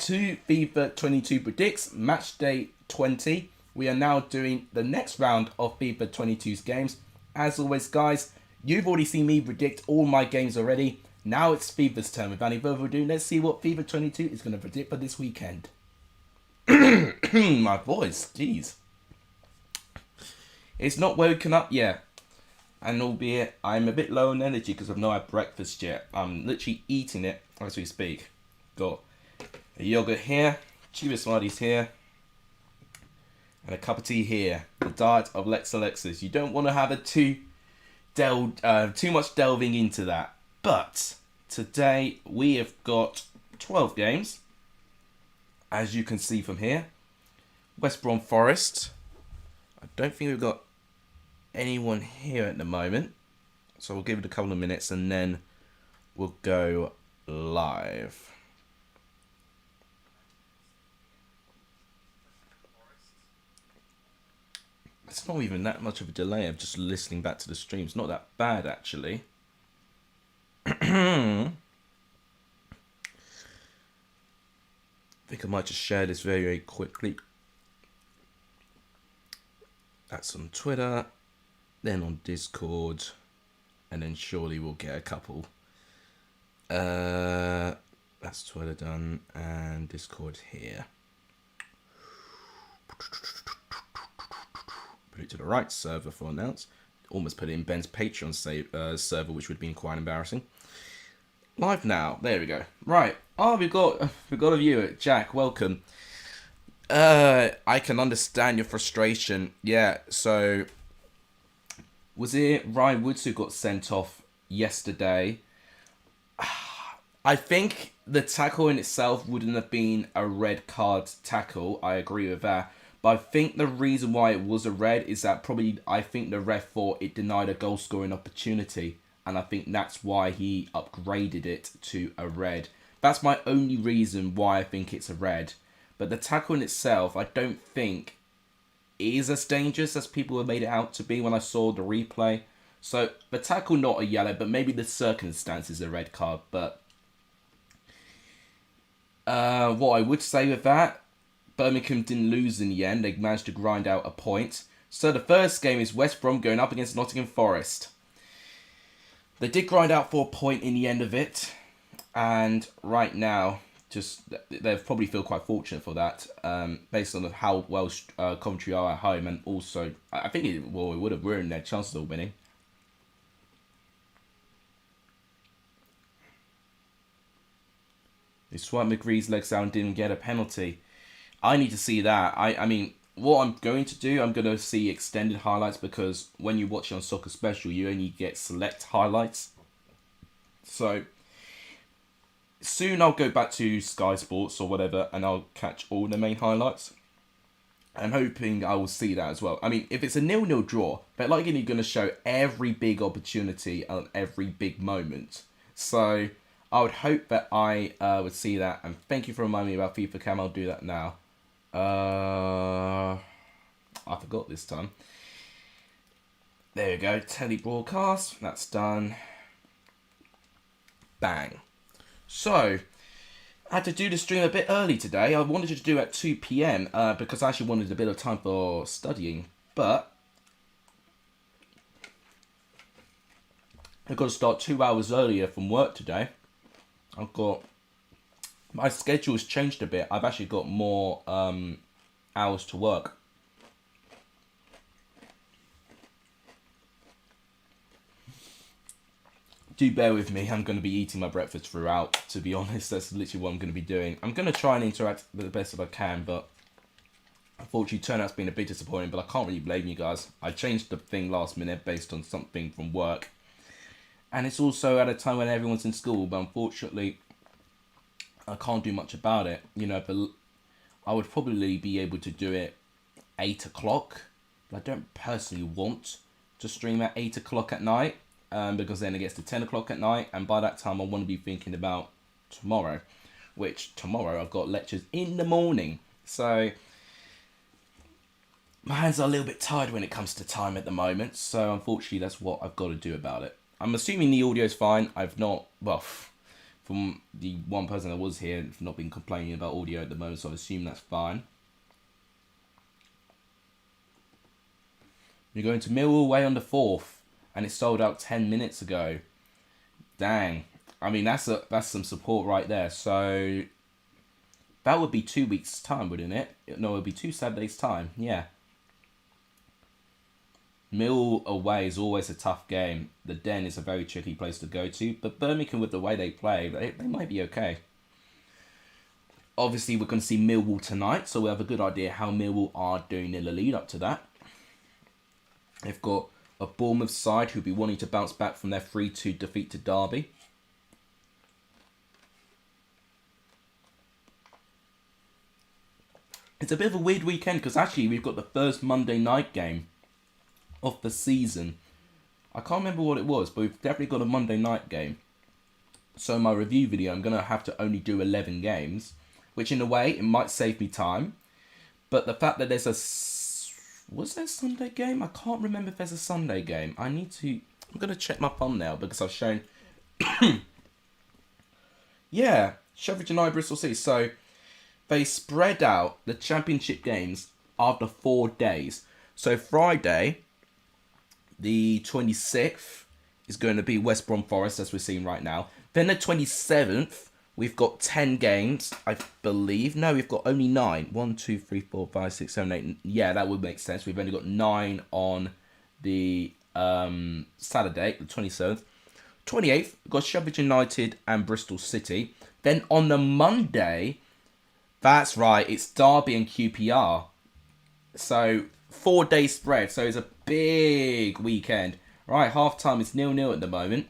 to FIFA 22 Predicts Match Day 20. We are now doing the next round of FIFA 22's games. As always, guys, you've already seen me predict all my games already. Now it's FIFA's turn. Without any further ado, let's see what FIFA 22 is going to predict for this weekend. My voice, jeez. It's not woken up yet. And albeit I'm a bit low on energy because I've not had breakfast yet. I'm literally eating it as we speak. Got a yogurt here, Chiba Smarties here, and a cup of tea here. The diet of Lex Alexis. You don't want to have too much delving into that. But today we have got 12 games, as you can see from here. West Brom Forest. I don't think we've got anyone here at the moment, so we'll give it a couple of minutes and then we'll go live. It's not even that much of a delay. I'm just listening back to the stream. It's not that bad, actually. I think I might just share this very, very quickly. That's on Twitter, then on Discord, and then surely we'll get a couple. That's Twitter done, and Discord here. Put it to the right server for announce. Almost put it in Ben's Patreon server, which would have been quite embarrassing. Live now. There we go. Right. Oh, we've got a viewer. Jack, welcome. I can understand your frustration. Yeah. So, was it Ryan Woods who got sent off yesterday? I think the tackle in itself wouldn't have been a red card tackle. I agree with that. But I think the reason why it was a red is that I think the ref thought it denied a goal scoring opportunity. And I think that's why he upgraded it to a red. That's my only reason why I think it's a red. But the tackle in itself, I don't think is as dangerous as people have made it out to be when I saw the replay. So the tackle not a yellow, but maybe the circumstances a red card. But what I would say with that, Birmingham didn't lose in the end. They managed to grind out a point. So the first game is West Brom going up against Nottingham Forest. They did grind out for a point in the end of it. And right now, they probably feel quite fortunate for that, based on how well Coventry are at home. And also, I think it would have ruined their chances of winning. They swiped McGree's legs out and didn't get a penalty. I need to see that. I mean, what I'm going to do, I'm going to see extended highlights, because when you watch it on Soccer Special, you only get select highlights. So, soon I'll go back to Sky Sports or whatever, and I'll catch all the main highlights. I'm hoping I will see that as well. I mean, if it's a 0-0 draw, but like you're going to show every big opportunity and every big moment. So, I would hope that I would see that. And thank you for reminding me about FIFA Cam. I'll do that now. I forgot this time. There we go. Telebroadcast. That's done. Bang. So, I had to do the stream a bit early today. I wanted to do it at 2 PM because I actually wanted a bit of time for studying. But I've got to start 2 hours earlier from work today. My schedule's changed a bit. I've actually got more hours to work. Do bear with me. I'm going to be eating my breakfast throughout, to be honest. That's literally what I'm going to be doing. I'm going to try and interact with the best that I can, but unfortunately, turnout's been a bit disappointing, but I can't really blame you guys. I changed the thing last minute based on something from work. And it's also at a time when everyone's in school, but unfortunately, I can't do much about it. You know, but I would probably be able to do it 8 o'clock. But I don't personally want to stream at 8 o'clock at night, because then it gets to 10 o'clock at night, and by that time I want to be thinking about tomorrow, which tomorrow I've got lectures in the morning. So my hands are a little bit tired when it comes to time at the moment, so unfortunately that's what I've got to do about it. I'm assuming the audio is fine. I've not, well, from the one person that was here, for not been complaining about audio at the moment, so I assume that's fine. You're going to Millwall away on the 4th, and it sold out 10 minutes ago. Dang. I mean, that's some support right there. So that would be 2 weeks' time, wouldn't it? No, it would be 2 Saturdays' time. Yeah. Mill away is always a tough game. The Den is a very tricky place to go to, but Birmingham, with the way they play, they might be okay. Obviously, we're going to see Millwall tonight, so we have a good idea how Millwall are doing in the lead up to that. They've got a Bournemouth side who'll be wanting to bounce back from their 3-2 defeat to Derby. It's a bit of a weird weekend because actually we've got the first Monday night game of the season. I can't remember what it was, but we've definitely got a Monday night game. So my review video, I'm going to have to only do 11 games, which in a way, it might save me time. But the fact that there's was there a Sunday game? I can't remember if there's a Sunday game. I'm going to check my thumbnail because I've shown... yeah, Sheffield United, Bristol City. So they spread out the championship games after 4 days. So Friday, the 26th, is going to be West Brom Forest, as we're seeing right now. Then the 27th, we've got 10 games, I believe. No, we've got only 9. 1, 2, 3, 4, 5, 6, 7, 8. Yeah, that would make sense. We've only got 9 on the Saturday, the 27th. 28th, we've got Sheffield United and Bristol City. Then on the Monday, that's right, it's Derby and QPR. So 4-day spread, so it's a big weekend. Right, half-time is 0-0 at the moment.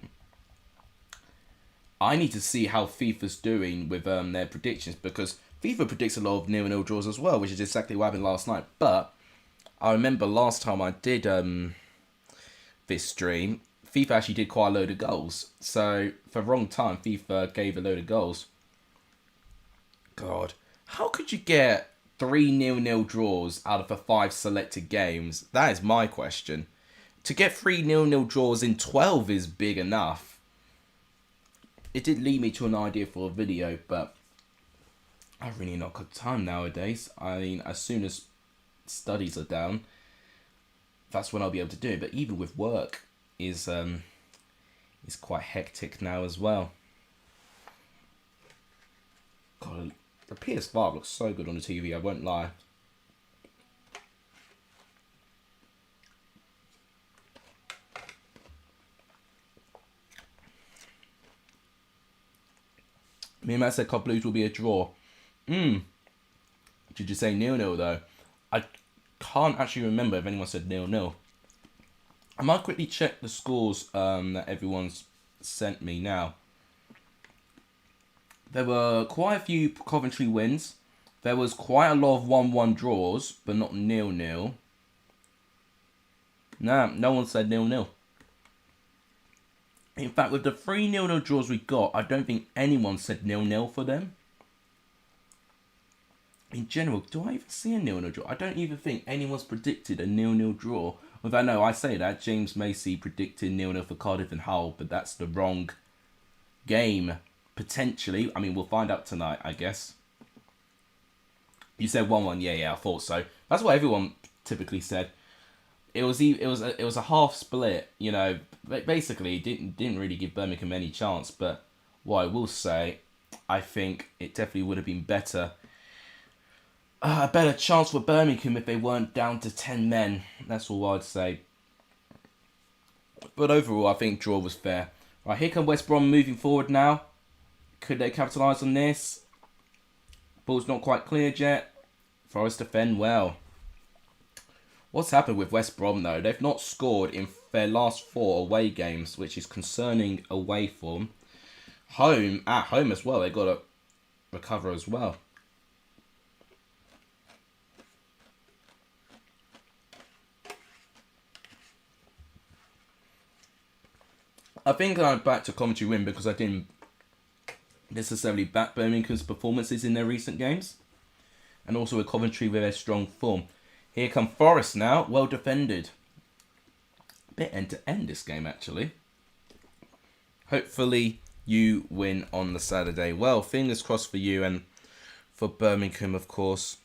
I need to see how FIFA's doing with their predictions, because FIFA predicts a lot of 0-0 draws as well, which is exactly what happened last night. But I remember last time I did this stream, FIFA actually did quite a load of goals. So for the wrong time, FIFA gave a load of goals. God, how could you get 3 0-0 draws out of the 5 selected games? That is my question. To get 3 0-0 draws in 12 is big enough. It did lead me to an idea for a video, but I've really not got time nowadays. I mean, as soon as studies are down, that's when I'll be able to do it. But even with work is quite hectic now as well. God, the PS5 looks so good on the TV, I won't lie. Me and Matt said COD Blues will be a draw. Did you say 0-0 though? I can't actually remember if anyone said 0-0. I might quickly check the scores that everyone's sent me now. There were quite a few Coventry wins. There was quite a lot of 1-1 draws, but not 0-0. Nah, no one said 0-0. In fact, with the 3 0-0 draws we got, I don't think anyone said 0-0 for them. In general, do I even see a 0-0 draw? I don't even think anyone's predicted a 0-0 draw. Although, no, I say that. James Macy predicted 0-0 for Cardiff and Hull, but that's the wrong game. Potentially. I mean, we'll find out tonight, I guess. You said 1-1. Yeah, I thought so. That's what everyone typically said. It was a half split, you know. Basically, it didn't really give Birmingham any chance. But what I will say, I think it definitely would have been better. A better chance for Birmingham if they weren't down to 10 men. That's all I'd say. But overall, I think draw was fair. Right, here come West Brom moving forward now. Could they capitalise on this? Ball's not quite cleared yet. Forest defend well. What's happened with West Brom though? They've not scored in their last 4 away games, which is concerning away form. At home as well, they've got to recover as well. I think I'm back to Coventry win because I didn't necessarily back Birmingham's performances in their recent games. And also with Coventry with their strong form. Here come Forest now, well defended. Bit end to end this game actually. Hopefully you win on the Saturday. Well, fingers crossed for you and for Birmingham, of course.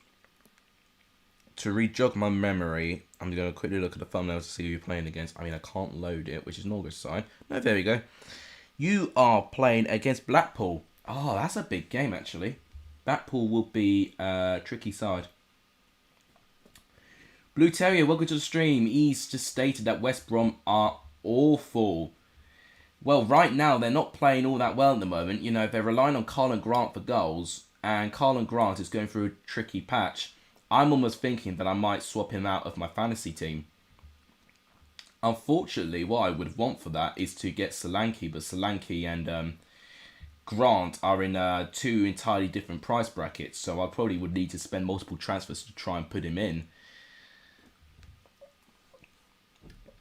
To re-jog my memory, I'm going to quickly look at the thumbnail to see who you're playing against. I mean, I can't load it, which is not a good sign. No, there we go. You are playing against Blackpool. Oh, that's a big game, actually. Blackpool will be a tricky side. Blue Terrier, welcome to the stream. He's just stated that West Brom are awful. Well, right now, they're not playing all that well at the moment. You know, they're relying on Carlin Grant for goals, and Carlin Grant is going through a tricky patch. I'm almost thinking that I might swap him out of my fantasy team. Unfortunately, what I would want for that is to get Solanke, but Solanke and Grant are in two entirely different price brackets, so I probably would need to spend multiple transfers to try and put him in.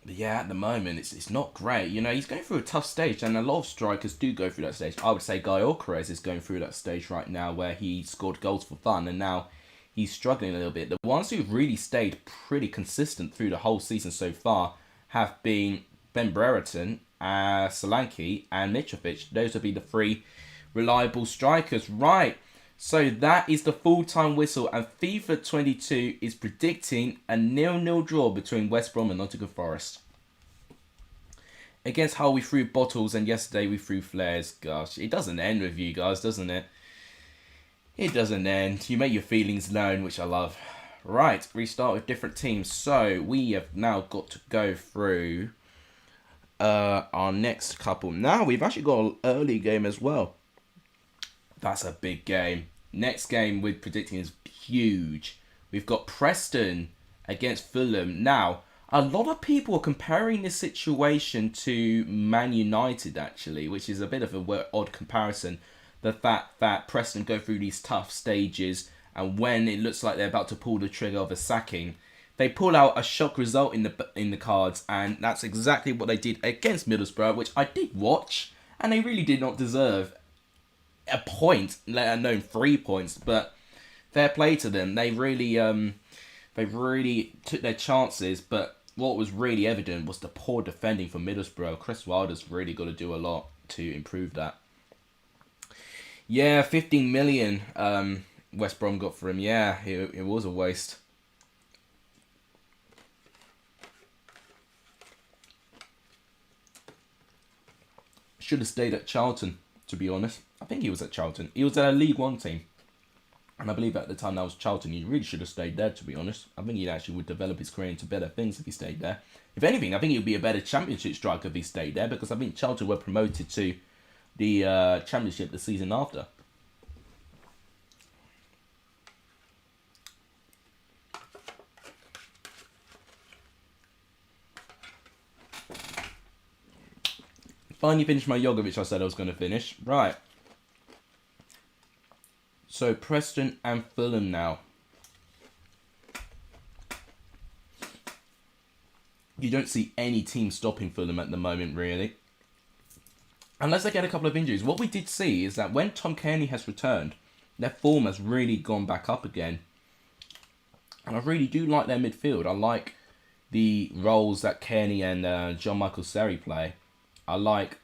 But yeah, at the moment, it's not great. You know, he's going through a tough stage, and a lot of strikers do go through that stage. I would say Guy Okerez is going through that stage right now, where he scored goals for fun, and now he's struggling a little bit. The ones who've really stayed pretty consistent through the whole season so far have been Ben Brereton, Solanke, and Mitrovic. Those would be the three reliable strikers. Right, so that is the full-time whistle, and FIFA 22 is predicting a 0-0 draw between West Brom and Nottingham Forest. Against Hull, we threw bottles, and yesterday we threw flares. Gosh, it doesn't end with you guys, doesn't it? It doesn't end. You make your feelings known, which I love. Right, restart with different teams. So, we have now got to go through our next couple. Now, we've actually got an early game as well. That's a big game. Next game we're predicting is huge. We've got Preston against Fulham. Now, a lot of people are comparing this situation to Man United, actually, which is a bit of an odd comparison. The fact that Preston go through these tough stages, and when it looks like they're about to pull the trigger of a sacking, they pull out a shock result in the cards, and that's exactly what they did against Middlesbrough, which I did watch, and they really did not deserve a point, let alone 3 points. But fair play to them. They really took their chances, but what was really evident was the poor defending from Middlesbrough. Chris Wilder's really got to do a lot to improve that. Yeah, 15 million West Brom got for him. Yeah, it was a waste. Should have stayed at Charlton, to be honest. I think he was at Charlton. He was at a League One team. And I believe at the time that was Charlton. He really should have stayed there, to be honest. I think he actually would develop his career into better things if he stayed there. If anything, I think he would be a better Championship striker if he stayed there, because I think Charlton were promoted to the Championship the season after. Finally finished my yogurt, which I said I was going to finish. Right. So, Preston and Fulham now. You don't see any team stopping Fulham at the moment, really. Unless they get a couple of injuries. What we did see is that when Tom Cairney has returned, their form has really gone back up again. And I really do like their midfield. I like the roles that Cairney and John Michael Seri play. I like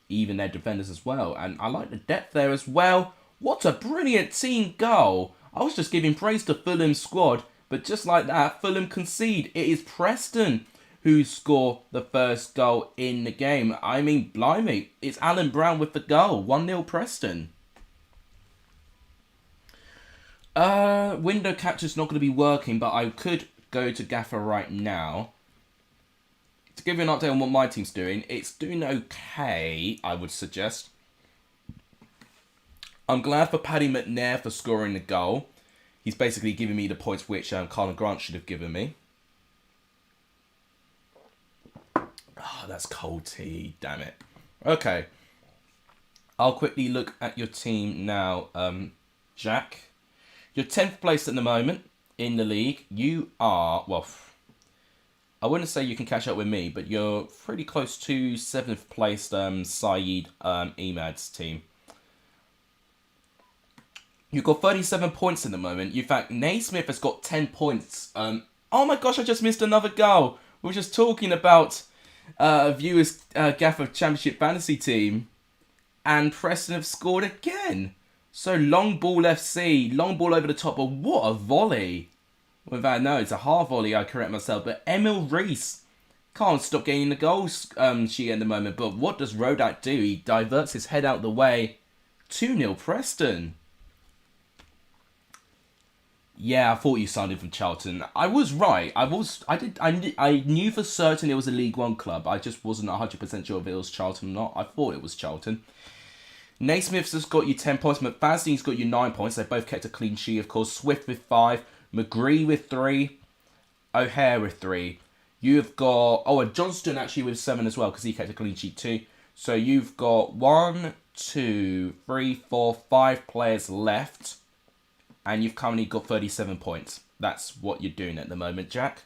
even their defenders as well. And I like the depth there as well. What a brilliant team goal. I was just giving praise to Fulham's squad. But just like that, Fulham concede. It is Preston who score the first goal in the game. I mean, blimey. It's Alan Brown with the goal. 1-0 Preston. Window capture's not going to be working. But I could go to Gaffer right now. To give you an update on what my team's doing, it's doing okay, I would suggest. I'm glad for Paddy McNair for scoring the goal. He's basically giving me the points which Carlin Grant should have given me. Oh, that's cold tea, damn it. Okay. I'll quickly look at your team now, Jack. You're 10th place at the moment in the league. You are, well, I wouldn't say you can catch up with me, but you're pretty close to 7th placed Saeed Emad's team. You've got 37 points at the moment. In fact, Naismith has got 10 points. Oh my gosh, I just missed another goal. We were just talking about viewers' Gaffer Championship Fantasy team. And Preston have scored again. So long ball FC, long ball over the top, but what a volley. Without, no, it's a half volley, I correct myself. But Emil Reese can't stop getting the goals sheet at the moment. But what does Rodak do? He diverts his head out the way. 2-0 Preston. Yeah, I thought you signed him from Charlton. I was right. I knew for certain it was a League One club. I just wasn't 100% sure if it was Charlton or not. I thought it was Charlton. Naismith's has got you 10 points. McFadden's got you 9 points. They both kept a clean sheet, of course. Swift with 5. McGree with 3. O'Hare with 3. You've got... Oh, and Johnston actually with 7 as well, because he kept a clean sheet too. So you've got 1, 2, 3, 4, 5 players left. And you've currently got 37 points. That's what you're doing at the moment, Jack.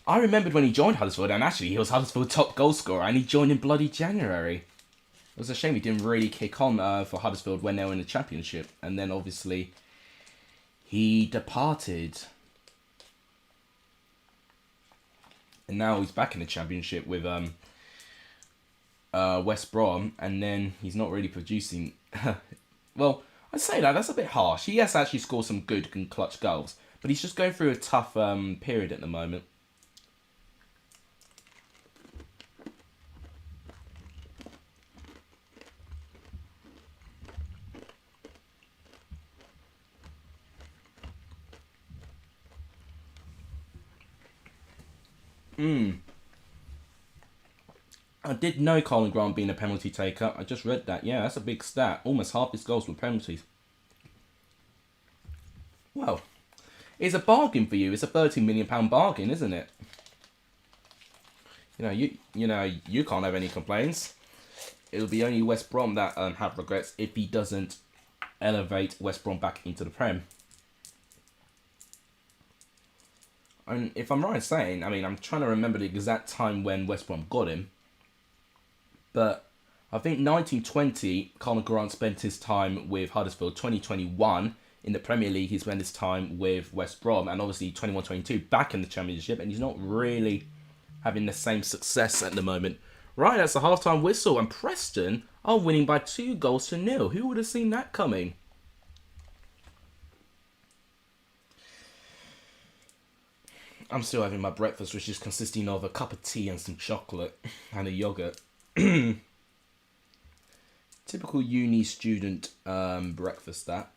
I remembered when he joined Huddersfield, and actually he was Huddersfield's top goal scorer, and he joined in bloody January. It was a shame he didn't really kick on for Huddersfield when they were in the Championship. And then, obviously, he departed. And now he's back in the Championship with West Brom, and then he's not really producing... Well, I'd say that's a bit harsh. He has actually scored some good and clutch goals, but he's just going through a tough period at the moment. I did know Colin Grant being a penalty taker. I just read that. Yeah, that's a big stat. Almost half his goals were penalties. Well, it's a bargain for you. It's a £13 million bargain, isn't it? You can't have any complaints. It'll be only West Brom that have regrets if he doesn't elevate West Brom back into the Prem. And if I'm right in saying, I'm trying to remember the exact time when West Brom got him. But I think 1920, Colin Grant spent his time with Huddersfield. 2021, in the Premier League, he spent his time with West Brom. And obviously 21-22, back in the Championship. And he's not really having the same success at the moment. Right, that's the half-time whistle. And Preston are winning by 2-0. Who would have seen that coming? I'm still having my breakfast, which is consisting of a cup of tea and some chocolate and a yogurt. Typical uni student breakfast, that.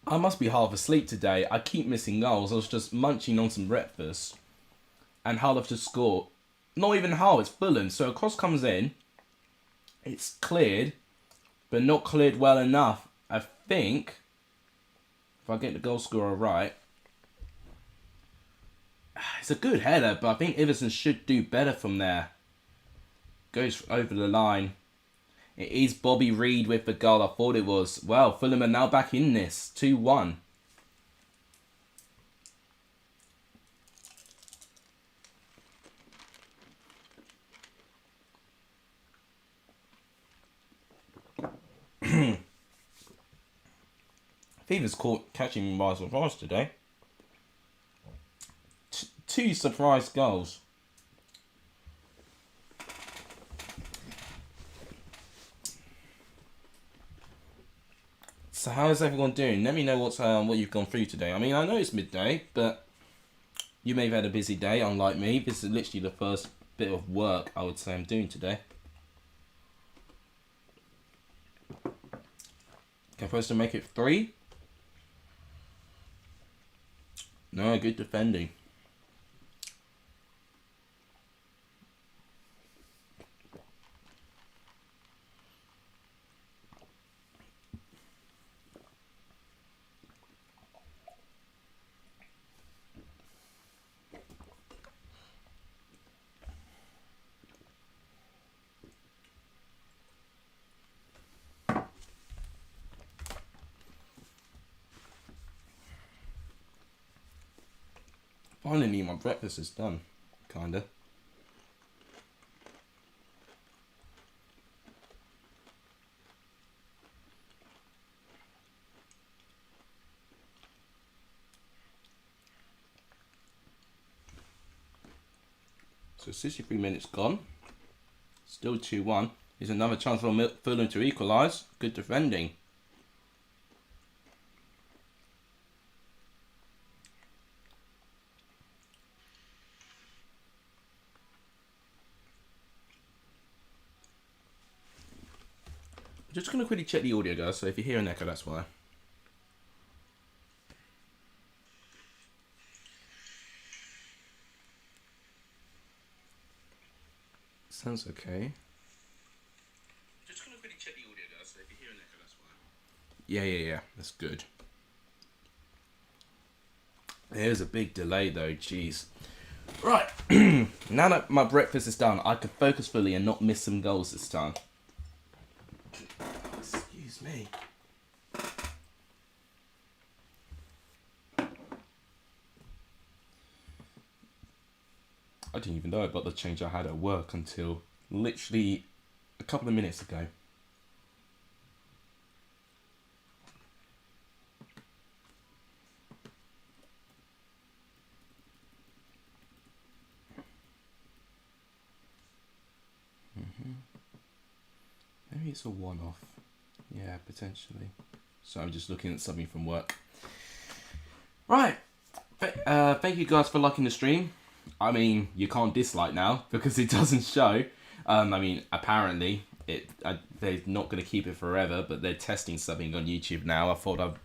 I must be half asleep today. I keep missing goals. I was just munching on some breakfast. And Hull have just scored. Not even Hull, it's Fulham. So a cross comes in. It's cleared. But not cleared well enough. I think, if I get the goal scorer right. It's a good header, but I think Iverson should do better from there. Goes over the line. It is Bobby Reed with the goal. I thought it was. Well, Fulham are now back in this. 2-1. Fever's caught catching me by surprise today. Two surprise goals. So how is everyone doing? Let me know what you've gone through today. I know it's midday, but you may have had a busy day, unlike me. This is literally the first bit of work I would say I'm doing today. Can Preston make it 3? No, good defending. Finally, my breakfast is done. Kinda. So 63 minutes gone. Still 2-1. Here's another chance for Fulham to equalise. Good defending. Just going to quickly check the audio, guys. So if you hear an echo, that's why. Sounds okay. Just going to quickly check the audio, guys. So if you hear an echo, that's why. Yeah. That's good. There's a big delay, though. Jeez. Right. Now that my breakfast is done, I can focus fully and not miss some goals this time. Excuse me. I didn't even know about the change I had at work until literally a couple of minutes ago. Maybe it's a one-off. Yeah, potentially. So I'm just looking at something from work. Right. Thank you guys for liking the stream. I mean, you can't dislike now because it doesn't show. I mean, apparently they're not going to keep it forever, but they're testing something on YouTube now. I thought I'd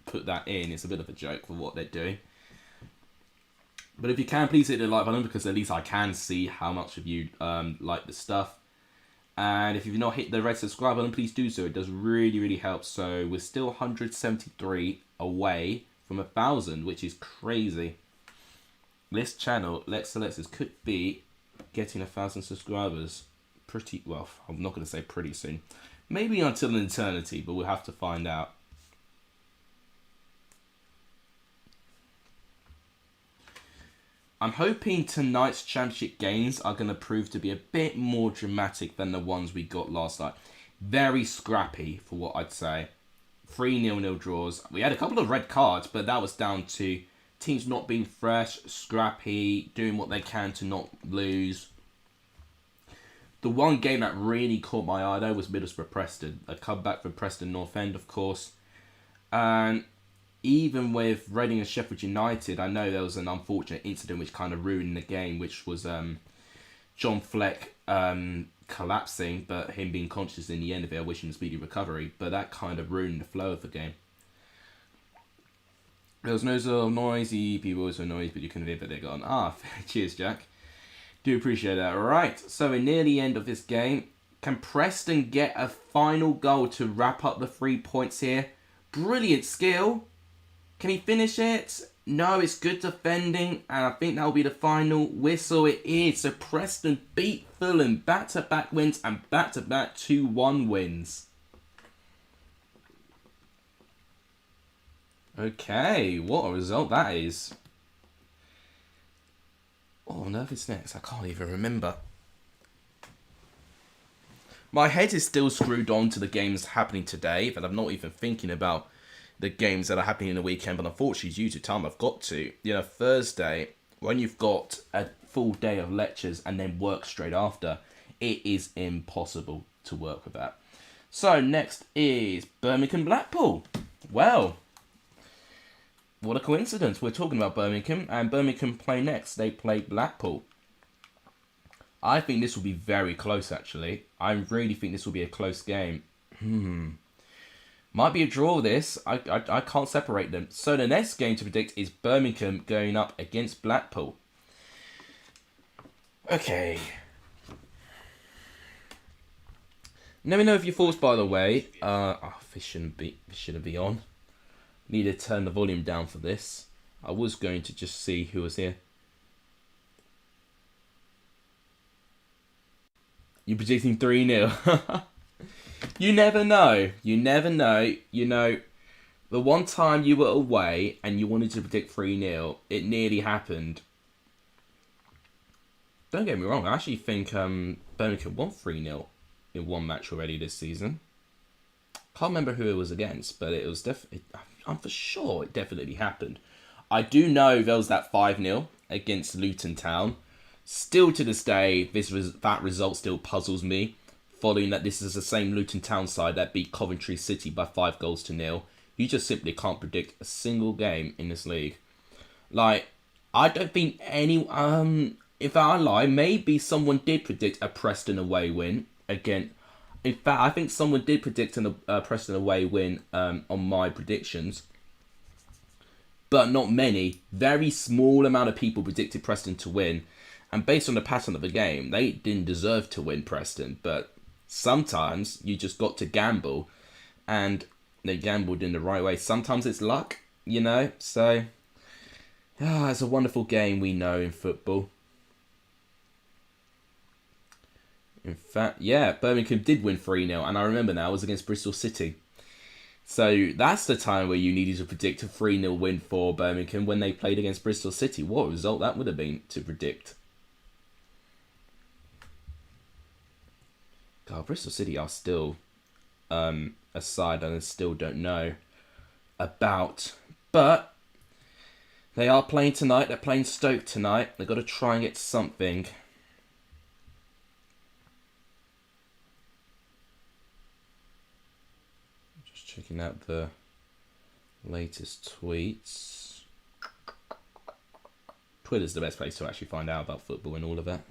put that in. It's a bit of a joke for what they're doing. But if you can, please hit the like button because at least I can see how much of you like the stuff. And if you've not hit the red subscribe button, please do so. It does really, really help. So we're still 173 away from 1,000, which is crazy. This channel, Lex Alexis, could be getting 1,000 subscribers pretty, well, I'm not going to say pretty soon. Maybe until an eternity, but we'll have to find out. I'm hoping tonight's championship games are going to prove to be a bit more dramatic than the ones we got last night. Very scrappy, for what I'd say. 3 0-0 draws. We had a couple of red cards, but that was down to teams not being fresh, scrappy, doing what they can to not lose. The one game that really caught my eye, though, was Middlesbrough Preston. A comeback from Preston North End, of course. And even with Reading and Sheffield United, I know there was an unfortunate incident which kind of ruined the game, which was John Fleck collapsing, but him being conscious in the end of it, wishing a speedy recovery. But that kind of ruined the flow of the game. There was no sort of noisy, people were noisy, but you couldn't hear that they're gone. Cheers, Jack. Do appreciate that. Right, so we're near the end of this game. Can Preston get a final goal to wrap up the 3 points here? Brilliant skill. Can he finish it? No, it's good defending, and I think that will be the final whistle. It is. So Preston beat Fulham, back-to-back wins and back-to-back 2-1 wins. Okay, what a result that is. Oh, on earth is next? I can't even remember. My head is still screwed on to the games happening today, but I'm not even thinking about the games that are happening in the weekend. But unfortunately, due to time, I've got to. You know, Thursday, when you've got a full day of lectures and then work straight after, it is impossible to work with that. So, next is Birmingham Blackpool. Well, what a coincidence. We're talking about Birmingham, and Birmingham play next. They play Blackpool. I think this will be very close, actually. I really think this will be a close game. Might be a draw, this. I can't separate them. So the next game to predict is Birmingham going up against Blackpool. Okay. Let me know if your thoughts, by the way. This shouldn't be on. Need to turn the volume down for this. I was going to just see who was here. You're predicting 3-0. You never know. You never know. You know, The one time you were away and you wanted to predict 3-0, it nearly happened. Don't get me wrong, I actually think Birmingham won 3-0 in one match already this season. Can't remember who it was against, but it was definitely... I'm for sure it definitely happened. I do know there was that 5-0 against Luton Town. Still to this day, that result still puzzles me, following that this is the same Luton Town side that beat Coventry City by 5-0. You just simply can't predict a single game in this league. Like, I don't think any... if I lie, maybe someone did predict a Preston away win again. In fact, I think someone did predict a Preston away win on my predictions. But not many. Very small amount of people predicted Preston to win. And based on the pattern of the game, they didn't deserve to win Preston. But sometimes you just got to gamble. And they gambled in the right way. Sometimes it's luck, you know. So, it's a wonderful game we know in football. In fact, yeah, Birmingham did win 3-0, and I remember now it was against Bristol City. So that's the time where you needed to predict a 3-0 win for Birmingham when they played against Bristol City. What a result that would have been to predict. God, Bristol City are still a side that I still don't know about. But they are playing tonight. They're playing Stoke tonight. They've got to try and get something. Checking out the latest tweets. Twitter's the best place to actually find out about football and all of that.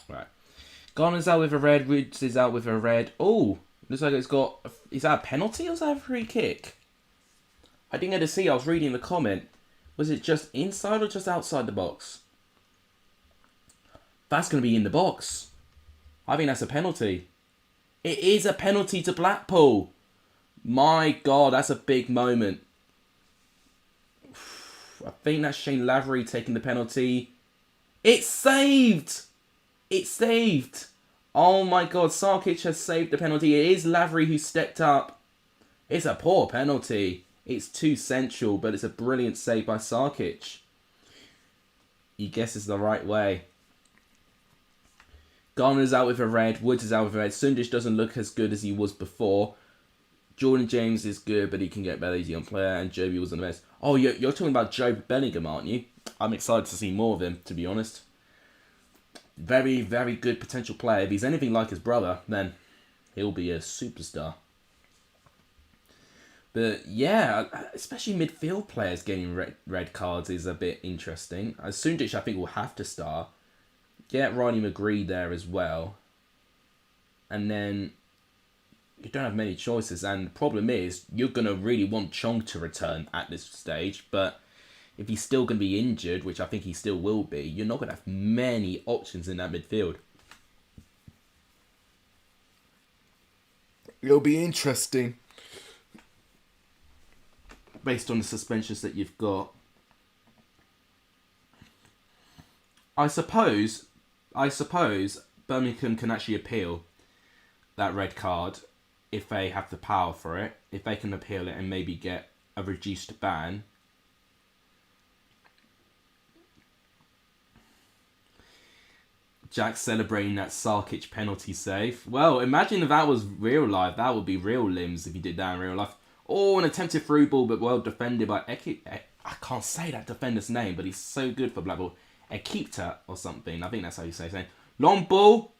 Right. Garner's out with a red. Roots is out with a red. Oh, looks like it's got... Is that a penalty or is that a free kick? I didn't get to see. I was reading the comment. Was it just inside or just outside the box? That's going to be in the box. I think that's a penalty. It is a penalty to Blackpool. My God, that's a big moment. I think that's Shane Lavery taking the penalty. It's saved! It's saved! Oh my God, Sarkic has saved the penalty. It is Lavery who stepped up. It's a poor penalty. It's too central, but it's a brilliant save by Sarkic. He guesses the right way. Garner's out with a red. Woods is out with a red. Sundish doesn't look as good as he was before. Jordan James is good, but he can get better. He's a young player, and Joby wasn't the best. Oh, you're talking about Joe Bellingham, aren't you? I'm excited to see more of him, to be honest. Very, very good potential player. If he's anything like his brother, then he'll be a superstar. But yeah, especially midfield players getting red cards is a bit interesting. Sundic, I think, will have to start. Get Ronnie McGree there as well. And then you don't have many choices. And the problem is, you're going to really want Chong to return at this stage. But if he's still going to be injured, which I think he still will be, you're not going to have many options in that midfield. It'll be interesting. Based on the suspensions that you've got. I suppose Birmingham can actually appeal that red card if they have the power for it. If they can appeal it and maybe get a reduced ban. Jack celebrating that Sarkic penalty save. Well, imagine if that was real life. That would be real limbs if you did that in real life. Oh, an attempted through ball, but well defended by I can't say that defender's name, but he's so good for Blackpool. Ekipta or something. I think that's how you say his name. Long ball.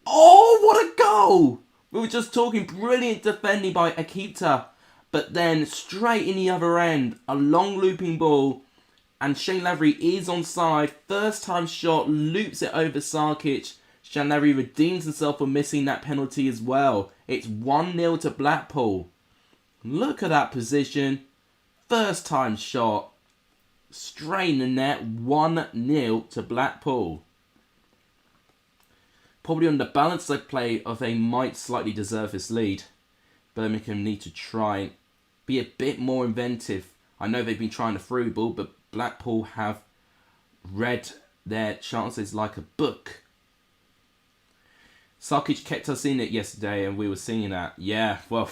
Oh, what a goal! We were just talking brilliant defending by Ekipta. But then straight in the other end, a long looping ball. And Shane Lavery is onside. First time shot, loops it over Sarkic. Shane Lavery redeems himself for missing that penalty as well. It's 1-0 to Blackpool. Look at that position. First time shot. Straight in the net. 1-0 to Blackpool. Probably on the balance of play of they might slightly deserve this lead. Birmingham need to try and be a bit more inventive. I know they've been trying the through ball, but Blackpool have read their chances like a book. Sarkic kept us in it yesterday, and we were seeing that. Yeah, well,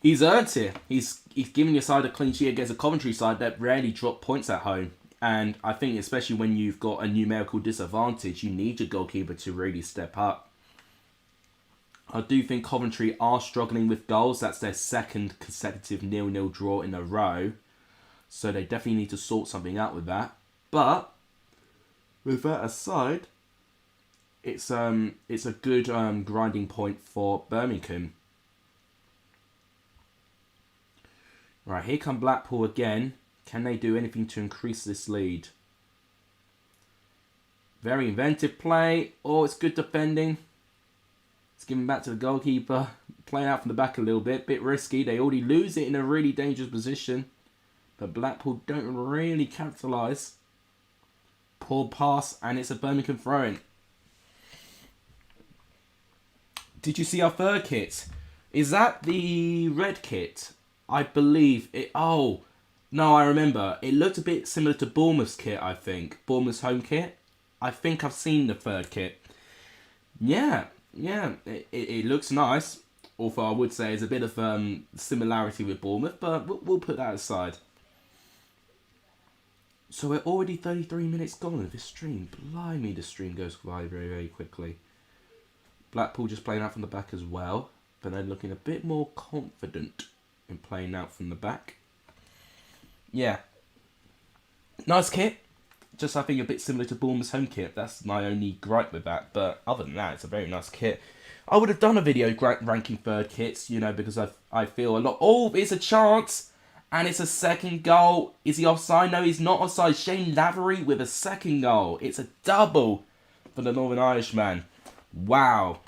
he's earned it. He's giving your side a clean sheet against a Coventry side that rarely drop points at home. And I think especially when you've got a numerical disadvantage, you need your goalkeeper to really step up. I do think Coventry are struggling with goals. That's their second consecutive 0-0 draw in a row. So they definitely need to sort something out with that. But with that aside, it's a good grinding point for Birmingham. Right, here come Blackpool again. Can they do anything to increase this lead? Very inventive play. Oh, it's good defending. It's giving back to the goalkeeper. Playing out from the back a little bit. Bit risky. They already lose it in a really dangerous position. But Blackpool don't really capitalise. Poor pass, and it's a Birmingham throw-in. Did you see our third kit? Is that the red kit? I believe it. Oh, no, I remember. It looked a bit similar to Bournemouth's kit, I think. Bournemouth's home kit. I think I've seen the third kit. Yeah. It looks nice. Although I would say there's a bit of similarity with Bournemouth, but we'll put that aside. So we're already 33 minutes gone with this stream. Blimey, the stream goes by very, very quickly. Blackpool just playing out from the back as well, but they're looking a bit more confident in playing out from the back. Yeah. Nice kit. Just, I think, a bit similar to Bournemouth's home kit. That's my only gripe with that. But other than that, it's a very nice kit. I would have done a video ranking third kits, because I feel a lot... Oh, it's a chance. And it's a second goal. Is he offside? No, he's not offside. Shane Lavery with a second goal. It's a double for the Northern Irishman. Wow.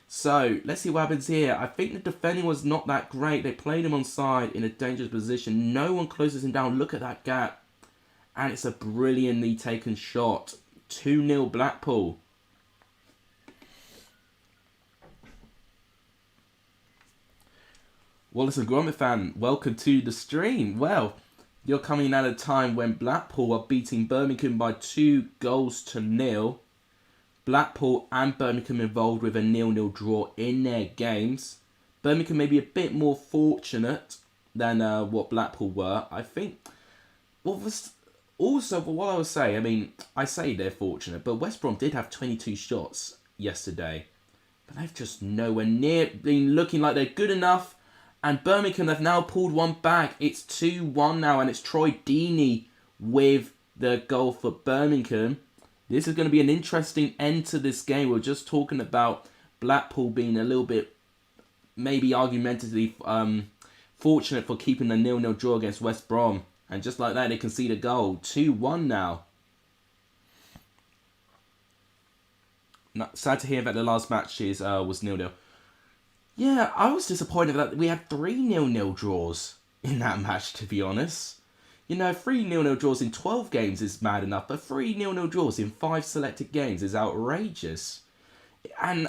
So, let's see what happens here. I think the defending was not that great. They played him onside in a dangerous position. No one closes him down. Look at that gap. And it's a brilliantly taken shot. 2-0 Blackpool. Wallace and Gromit fan, welcome to the stream. Well, you're coming at a time when Blackpool are beating Birmingham by 2-0. Blackpool and Birmingham involved with a 0-0 draw in their games. Birmingham may be a bit more fortunate than what Blackpool were. I think... Also, for what I would say, I mean, I say they're fortunate, but West Brom did have 22 shots yesterday. But they've just nowhere near been looking like they're good enough. And Birmingham have now pulled one back. It's 2-1 now, and it's Troy Deeney with the goal for Birmingham. This is going to be an interesting end to this game. We're just talking about Blackpool being a little bit, maybe argumentatively, fortunate for keeping a 0-0 draw against West Brom. And just like that, they concede a goal. 2-1 now. Sad to hear that the last match was 0-0. Yeah, I was disappointed that we had 3 0-0 draws in that match, to be honest. 3 0-0 draws in 12 games is mad enough, but 3 0-0 draws in 5 selected games is outrageous. And